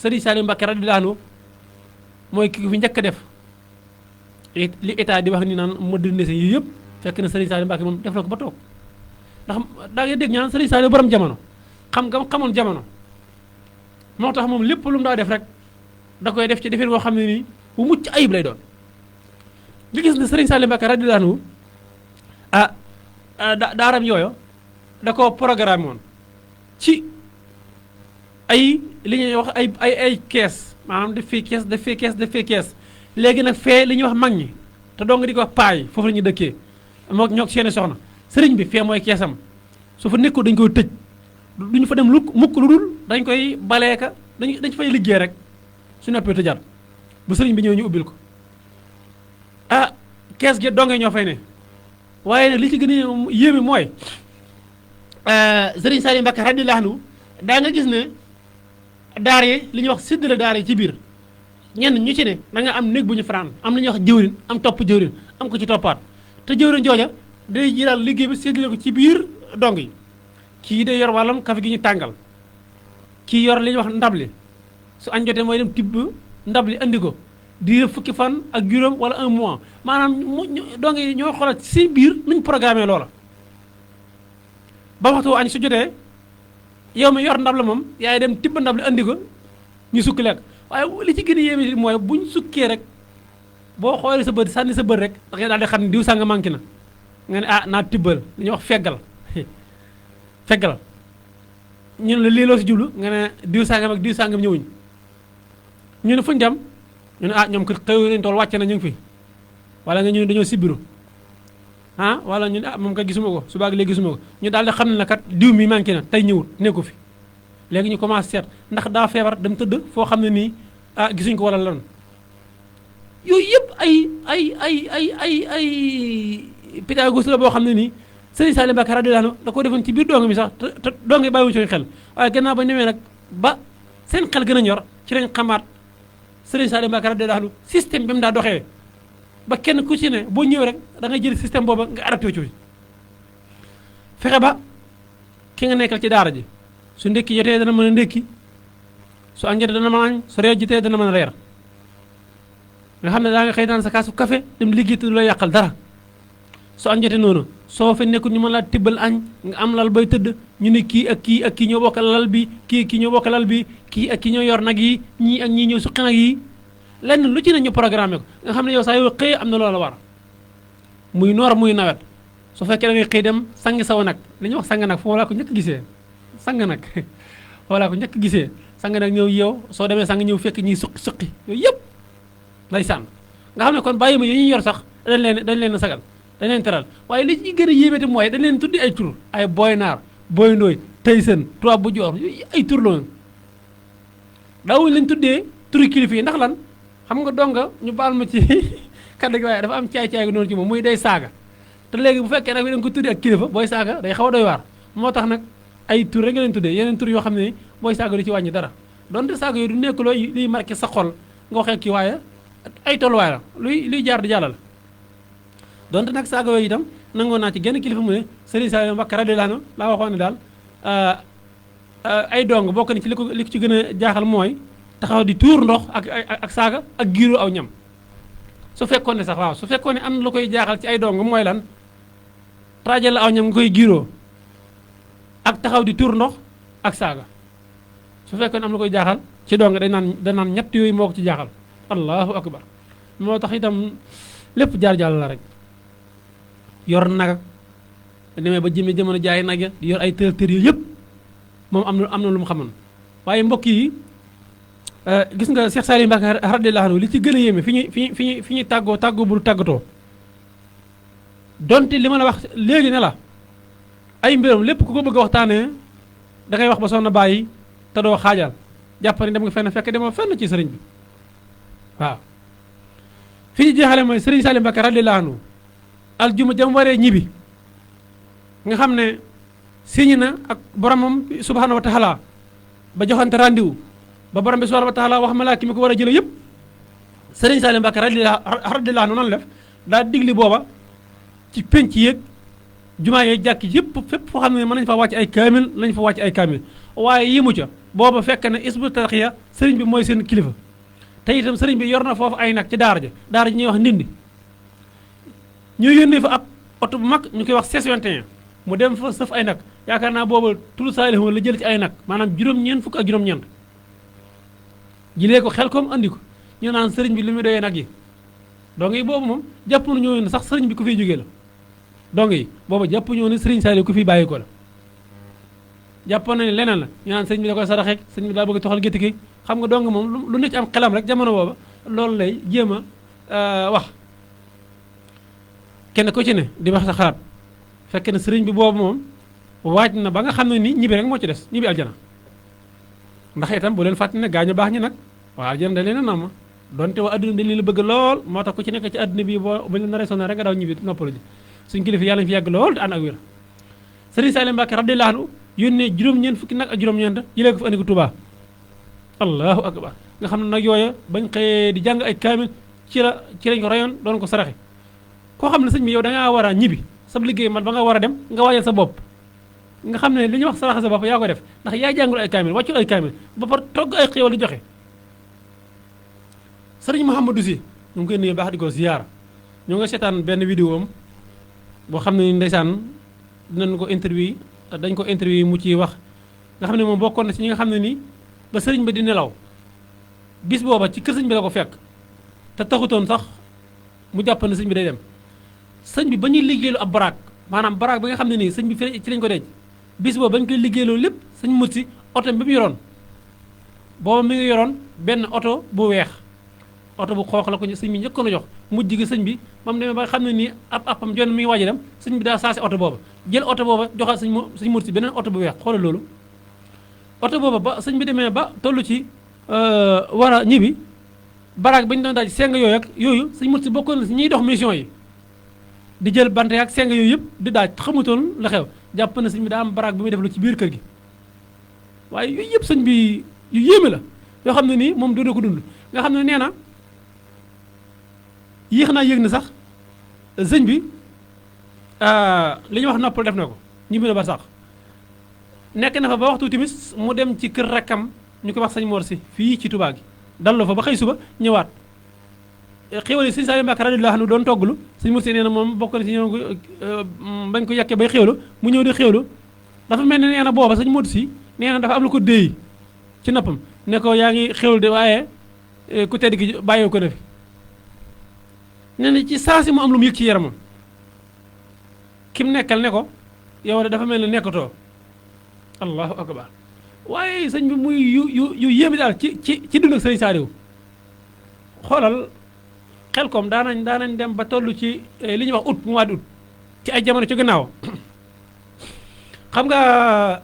Sëriñ Saliou Mbacke radiyallahu anhu mooy ki fi njëkk a def li état di wax ni naan modernisé yi yëpp fekk na Sëriñ Saliou Mbacke moom def na ko ba toog ndax daa ngay dégg ñaan Sëriñ Saliou borom jamono xam nga xamoon jamono moo tax moom lépp lu mu daa def rek da koy def ci defin boo xam ne nii bu mucc ayib lay doon li gis ne Sëriñ Saliou Mbacke radiyallahu anhu daaram yooyu da ko programme woon ci ay li ñuy wax ay kees maanaam def fii kees def fii kees def fii kees léegi nag fee li ñuy wax mag ñi te doo nga di ko wax paay foofu la ñuy dëkkee ñoo seeni soxna sëriñ bi fee mooy keesam su fa nekkul dañ koy tëj duñu fa dem mukk lu dul dañ koy baleeka dañ fay liggéey rek su noppee tëjaat bu sëriñ bi ñëw ñu ubbil ko kees gi dongee ñoo fay ne waaye nag li ci gën a yéeme mooy Sëriñ Saliou Mbacke radiyallahu anhu daa nga gis ne daara yi li ñuy wax séddale daara yi ci biir ñenn ñu ci ne da nga am néeg bu ñu fanaan am li ñuy wax jëwrin am topp jëwrin am ko ci toppaat te jëwrin jooja day jiral liggéey bi séddale ko ci biir dong yi kii day yor wàllam kafe gi ñu tàngal kii yor li ñuy wax ndab li su añ jotee mooy dem tibb ndab li andi ko di fukki fan ak juróom wala un mois maanaam dong yi ñoo xoolal ci biir nuñ programmé loola ba waxtu añ su jotee yow mi yor ndab la moom yaay dem tibb ndab li andi ko ñu sukki lekk waaye li ci gën a yéeme mooy buñ sukkee rek boo xoolee sa bët sànni sa bët rek da ngay daal di xam ne diw sànga manqué na nga ne naa tibbal li ñuy wax feggal ñu ne la lii loo si jublu nga ne diw sàngam ak diw sàngam ñëwuñ ñu ne fuñ dem ñu ne ñoom kat xëy nañ tool wàcce na ñu ngi fi wala nga ñu ne dañoo sibiru wala ñu ne moom kat gisuma ko subaag léegi gisuma ko ñu daal di xam ne la kat diw mi manqué na tey ñëwut nekku fi léegi ñu commencé seet ndax daa feebar dem tëdd foo xam ne nii gisuñ ko wala lan yooyu yëpp ay pédagogie la boo xam ne nii Sëriñ Saliou Mbacke radiyallahu anhu da ko defoon ci biir dong mi sax te dong yi bàyyiwuñu seen xel waaye gannaaw ba ñëwee nag ba seen xel gën a ñor ci lañ xamaat Sëriñ Saliou Mbacke radiyallahu anhu système bi mu daa doxee ba kenn ku ci ne boo ñëwee rek da ngay jël système booba nga adapté ci fexe ba ki nga nekkal ci daara ji su ndekki jotee dana mën a ndekki su añ jotee dana mën a añ su reer jotee dana mën a reer nga xam ne daa nga xëy naan sa kaasu café dem liggéey te du la yàqal dara su añ jotee noonu soo fa nekkul ñu mën laa tibbal añ nga am lal bay tëdd ñu ne kii ak kii ak kii ñoo bokk lal bi kii ñoo bokk lal bi kii ak kii ñoo yor nag yi ñii ak ñii ñëw suqi nag yi lenn lu ci ne ñu programmé ko nga xam ne yow saa yoo xëyee am na loola war muy noor muy nawet su fekkee da ngay xëy dem sang saw nag li ñuy wax sang nag foofu laa ko njëkk gisee sang nag foofu laa ko njëkk gisee sang nag ñëw yow soo demee sang ñëw fekk ñiy suqi yooyu yëpp lay sànn nga xam ne kon bàyyi ma yi ñuy yor sax dañ leen sagal dañ leen teral waaye li ci gën a yéemete mooy dañ leen tuddi ay tur ay booy naar booy ndooy tey seen tubaab bu joor yooyu ay tur la daawuñ lañ tuddee turi kilifa yi ndax lan xam nga donga ñu baal ma ci kaddu gi waaye dafa am caay-caay gu noonu ci moom muy day saaga te léegi bu fekkee nag bi da nga ko tuddi ak kilifa booy saaga day xaw a doy waar moo tax nag ay tur rek nga leen tuddee yeneen tur yoo xam ne booy saaga du ci wàññi dara donte saaga yooyu du nekk loo liy marqué sa xol nga waxee kii waaye ay tolluwaay la luy jaar di jàllal donte nag saaga yooyu itam nangoo naa ci genn kilifa mu ne Sëriñ Saliou Mbacke radiyallahu anhu laa waxoon ne daal ay dong bokk na ci li ko ci gën a jaaxal mooy taxaw di tuur ndox ak saaga ak giiroo aw ñam su fekkoon ne sax waaw su fekkoon ne am na lu koy jaaxal ci ay dong mooy lan traajal la aw ñam nga koy giiroo ak taxaw di tuur ndox ak saaga su fekkoon ne am na koy jaaxal ci dong dañ naan ñett yooyu moo ko ci jaaxal allahu akbar moo tax itam lépp jaar jàll la rek yor nag demee ba jëmee jamono jaay nag ya di yor ay tër yooyu yëpp moom am na lu mu xamoon waaye mbokk yi gis nga Cheikh Saliou Mbacké radiyallahu anhu li ci gën a yéeme fi ñuy tàggoo bul tàggatoo donte li ma la wax léegi ne la ay mbiram lépp ku ko bëgg a waxtaanee da ngay wax ba soxna bàyyi te doo xaajal jàpp ni dem nga fenn fekk demoo fenn ci sëriñ bi waaw fi ñu jeexale mooy sëriñ Saliou Mbacké radiyallahu anhu aljuma jam waree ñibbi nga xam ne signé na ak boromam subhanahu wa taala ba joxante rendez-vous ba borom bi subhanahu wa taala wax malaaka mi ko war a jële yëpp sëriñ Saliou Mbacké radiyallahu anhu noonu def daa digli booba ci penc yeeg jumaa yeeg jàkk yëpp fépp foo xam ne mën nañ fa wàcc ay kaamil nañ fa wàcc ay kaamil waaye yimu ca booba fekk na Hizbut Tarqiyyah sëriñ bi mooy seen kilifa te itam sëriñ bi yor na foofu ay nag ci daara ji ñuy wax ndindi ñu yónnee fa ab oto bu mag ñu koy wax C-21 mu dem fa sëf ay nag yaakaar naa booba turu Saliou la jël ci ay nag maanaam juróom-ñeent fukk ak juróom-ñeent jilee ko xel koom andi ko ñu naan sëriñ bi li muy doyee nag yi donc yi boobu moom jàpp nañu ne sax sëriñ bi ku fiy jógee la donc yi boobu jàpp ñoo ne sëriñ Saliou ku fiy bàyyi ko la jàpp na ne leneen la ñu naan sëriñ bi da koy saraxeek sëriñ bi daa bëgg toxal gétt gi xam nga donc moom lu ne ci am xelam rek jamono booba loolu lay jéem a wax kenn ku ci ne di wax sa xalaat fekk na sëriñ bi boobu moom waaj na ba nga xam ne ni ñibbi rek moo ci des ñibbi aljana ndax itam bu leen fàtte ne gaañu baax ñi nag waa aljana da leen a namm donte waa adduna dañ leen la bëgg lool moo tax ku ci nekk ci adduna bi boo bañ la naree sonal rek nga daw ñibbi noppalu ji suñ kilifa yàlla ñu fi yàgg lool te ànd ak wér sëriñ Saliou Mbacké radiyallahu anhu yónnee juróom-ñeent fukki nag ak juróom-ñeent jëlee ko fa andi ko Touba allahu akbar nga xam ne nag yooya bañ xëyee di jàng ay kaamil ci lañ ko rayoon doon ko saraxe koo xam ne sëñ bi yow da ngaa war a ñibbi sab liggéey man ba nga war a dem nga waajal sa bopp nga xam ne li ñuy wax saraxe sa bopp yaa ko def ndax yaa jàngul ay kaamil wàccul ay kaamil ba par togg ay xéewal di joxe sëriñ Mouhamadou Sy ñu ngi koy nuyu baax di ko ziyaara ñoo nga seetaan benn vidéo am boo xam ne ndeysaan dinañ ko interview dañ ko interview mu ci wax nga xam ne moom bokkoon na ci ñi nga xam ne nii ba sëriñ ba di nelaw bis booba ci kër sëñ bi la ko fekk te taxutoon sax mu jàpp ne sëñ bi day dem sëñ bi ba ñuy liggéeylu ab baraak maanaam baraak bi nga xam ne nii sëñ bi fi ci lañ ko denc bis booba bañ koy liggéeyloo lépp sëñ mut si oto bi mu yoroon booba mi ngi yoroon benn oto bu weex oto bu xoox la ko sëñ bi njëkkoon a jox mujj gi sëñ bi ba mu demee ba xam ne nii ab appam jonn mi ngi waaj a dem sëñ bi daa saasi oto booba jël oto booba joxaat sëñ mut si beneen oto bu weex xoolal loolu oto booba ba sëñ bi demee ba toll ci war a ñibbi baraag ba ñu doon daaj seng yooyu ak yooyu sëñ mut si bokkoon na si ñiy dox mission yi di jël bante ak seng yooyu yëpp di daaj xamutoon la xew jàpp na sëñ bi daa am baraag bi muy def lu ci biir kër gi waaye yooyu yëpp sëñ bi yu yéeme la yoo xam ne nii moom doona ko dund nga xam ne nee na yéex naa yëg na sax sëñ bi li ñuy wax noppal def na ko ñibbi na ba sax nekk na fa ba waxtu timis mu dem ci kër rakkam ñu koy wax sëñ Mor si fii ci Touba gi dallo fa ba xëy suba ñëwaat xéwal yi sëñ Saliou Mbacké radiyallahu anhu doon togglu sëñ Mor si nee na moom bokk na si ñëw bañ ko yàkkee bay xéwlu mu ñëw di xéwlu dafa mel ne nee na booba sëñ Mor si nee na dafa am lu ko déey ci noppam ne ko yaa ngi xéwlu de waaye ku tedd ki bàyyee ko def nee na ci saa si mu am lu mu yëg ci yaramam kim nekkal ne ko yow de dafa mel ne nekkatoo allahu akbar waaye sëñ bi muy yu yéemi daal ci dund ak sëñ Saliou xoolal xel koom daanañ dem ba toll ci li ñuy wax août mois d'août ci ay jamono ci gannaaw xam nga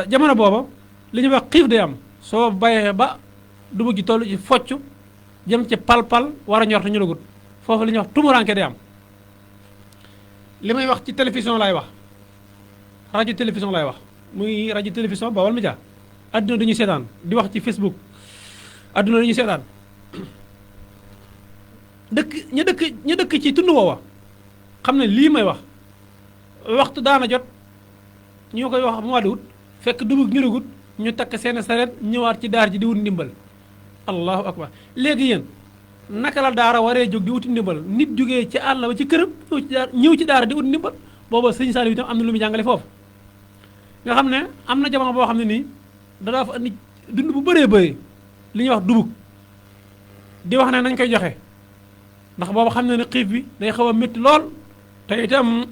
jamono booba li ñuy wax xiif day am soo bayee ba dugub ji toll ci focc jëm ci pal-pal war a ñor te ñu lagut foofu li ñuy wax tumuranke day am li may wax ci télévision laay wax rajo télévision laay wax muy rajo télévision Baol Média adduna dañuy seetaan di wax ci Facebook adduna dañuy seetaan ñu dëkk ci tund woowa xam ne lii may wax waxtu daana jot ñu koy wax mois d'août fekk dugub ñuragut ñu takk seen sareet ñëwaat ci daar ji di wut ndimbal allahu akbar léegi yéen naka la daara waree jóg di wuti ndimbal nit jógee ci àll ba ci këram ñëw ci daara di wut ndimbal booba sëñ Saliou itam am na lu muy jàngale foofu nga xam ne am na jamono boo xam ne nii dadaa fa andi dund bu bëree bëri li ñuy wax dugub di wax ne nañ koy joxe ndax booba xam ne ne xiif bi day xaw a métti lool te itam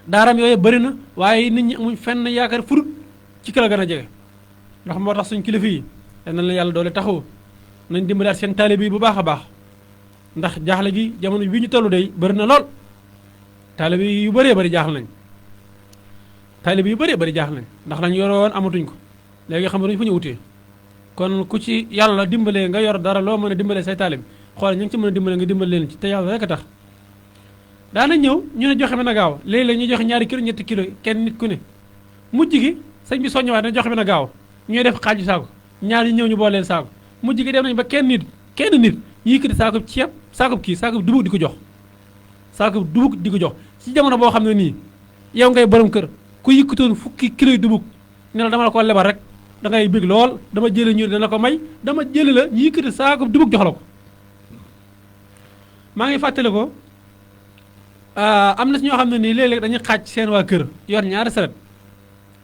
daaram yooyu bëri na waaye nit ñi amuñ fenn yaakaar furut ci kër gën a jege ndax moo tax suñ kilifa yi yal na la yàlla doole taxaw nañ dimbalaat seen taalibe yi bu baax a baax ndax jaaxle gi jamono bii ñu tollu day bëri na lool taalibe yu bëree bëri jaaxle nañ taalibe yu bëree bëri jaaxle nañ ndax lañ yoroon amatuñ ko léegi xam nga fu ñu wutee kon ku ci yàlla dimbalee nga yor dara loo mën a dimbalee say taalibe xool ñu ngi ci mën a dimbale nga dimbale leen ci te yàlla rek a tax daana ñëw ñu ne joxe bi na gaaw léeg-léeg ñu joxe 2 kilo 3 kilo kenn nit ku ne mujj gi sëñ bi soññewaat ne joxe bi na gaaw ñuy def xaaju saako ñaar yi ñëw ñu booleel saako mujj gi dem nañ ba kenn nit yëkkati saako ceeb saako dugub di ko jox saako dugub di ko jox ci jamono boo xam ne nii yow ngay borom kër ku yëkkatoon fukki kilo dugub ne la dama la ko lebal rek da ngay bég lool dama jële ñu dana ko may dama jële la ñu yëkkati saako dugub jox la ko maa ngi fàttale ko am na si ñoo xam ne nii léeg-léeg dañuy xaaj seen waa kër yor ñaari saret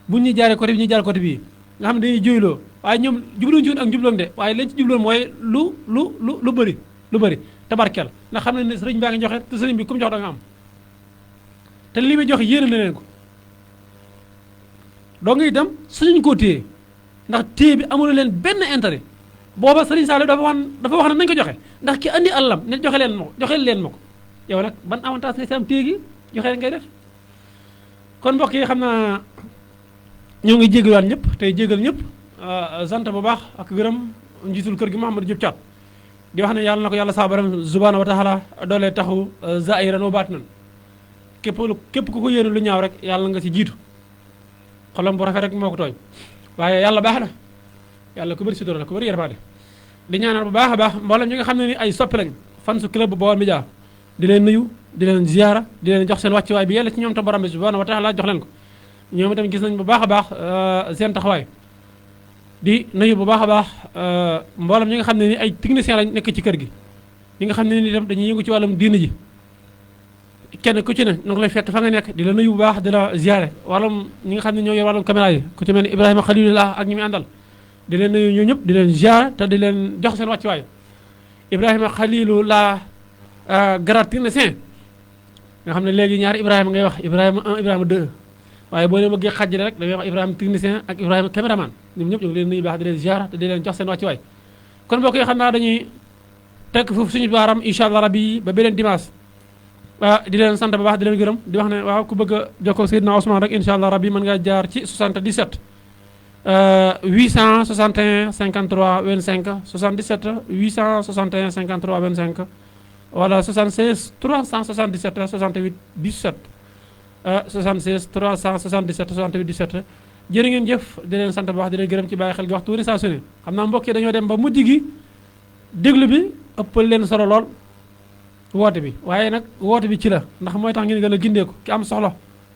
bu ñu jaaree côté bi ñu jaar côté bii nga xam ne dañuy jooyloo waaye ñoom jubluñ ci woon ak jubloon de waaye lañ ci jubloon mooy lu bëri tabarkel ndax xam ne sëriñ baa ngi joxe te sëriñ bi ku mu jox da nga am te li muy joxe yéene na leen ko doo nga itam suñu koo téye ndax téye bi amul leen benn intérêt booba sëriñ Saliou dafa wax ne nañ ko joxe ndax ki andi àllam ne joxe leen ma ko yow nag ban avantage nga si am téye gi joxe ngay def kon mbokk yi xam naa ñoo ngi jégaluwaat ñëpp tey jégal ñëpp sant bu baax ak gërëm njiitul kër gi Mouhamadou Diop Thiat di wax ne yàlla na ko yàlla saa borom subhanahu wa taala doolee taxu zaahiran wa baatinan képp ku ko yéene lu ñaaw rek yàlla nga ci jiitu xolam bu rafet rek moo ko tooñ waaye yàlla baax na yàlla ku bëri sutura la ku bëri yërmande di ñaanal bu baax a baax mboolem ñi nga xam ne ni ay soppi lañ fan su club bu Baol Média di leen nuyu di leen ziyaara di leen jox seen wàccuwaay bi yàlla ci ñoom tam borom bi subhanahu wa taala jox leen ko ñoom itam gis nañ bu baax a baax seen taxawaay di nuyu bu baax a baax mboolem ñi nga xam ne ni ay technicien lañ nekk ci kër gi ñi nga xam ne ni itam dañuy yëngu ci wàllum diina ji kenn ku ci ne nu ngi lay fett fa nga nekk di la nuyu bu baax di la ziyaare wàllum ñi nga xam ne ñoo yor wàllum caméra yi ku ci mel ni Ibrahima Khalilullah ak ñi muy àndal di leen nuyu ñoo ñëpp di leen ziyaare te di leen jox seen wàccuwaay Ibrahima Khalilullah grand technicien nga xam ne léegi ñaari Ibrahima ngay wax Ibrahima 1 Ibrahima 2 waaye boo leen bëggee xàjjale rek da ngay wax Ibrahima technicien ak Ibrahima caméraman ñoom ñëpp ñu ngi leen nuyu baax di leen ziyaare te di leen jox seen wàccuwaay kon mbokk yi xam naa dañuy tekk foofu suñu baaram incha allah rabbi ba beneen dimanche di leen sant bu baax di leen gërëm di wax ne waaw ku bëgg a jokkoo Seydina Ousmane rek incha allah rabbi mën ngaa jaar ci 77 861 53 25 77 861 53 25 wala 76 377 68 17 76 377 68 17 jërë ngeen jëf di leen sant bu baax di leen gërëm ci bàyyi xel gi waxtu wu ne saa su ne xam naa mbokk yi dañoo dem ba mujj gi déglu bi ëppal leen solo lool woote bi waaye nag woote bi ci la ndax mooy tax ngeen gën a gindeeku ki am soxla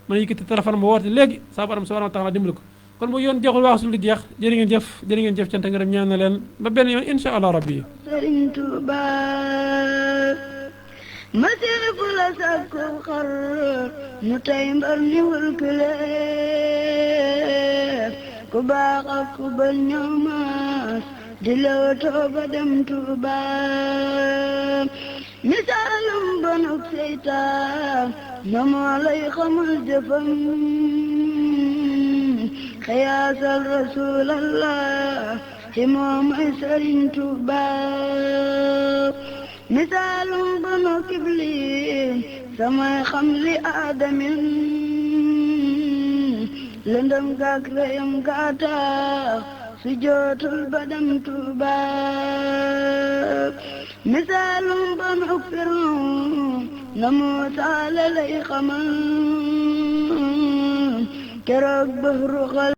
mën a yëkkati téléphone ba woote léegi saa borom subhanahu wa taala dimbali ko kon bu yoon jeexul waaxul lu jeex jërë ngeen jëf cant ngërëm ñaan na leen ba benn yoon insha allah rabbi Sëriñ Tuuba masifu la sakku xar nu tey mbar ni wulkule ku baax ak ku bon ñoo maas di lewtoo ba dem Tuuba misaalum bonuk seytaan na moo lay xamal jëfam xiyaasal rasulallah ci moo may Sëriñ Tuuba misaalum bonuk iblis samay xam li aadamin lëndëm gaak reyam gaata su jootul ba dem Tuuba misaalum bonuk Firawna na Muusaa la lay xamal keroog bahru xal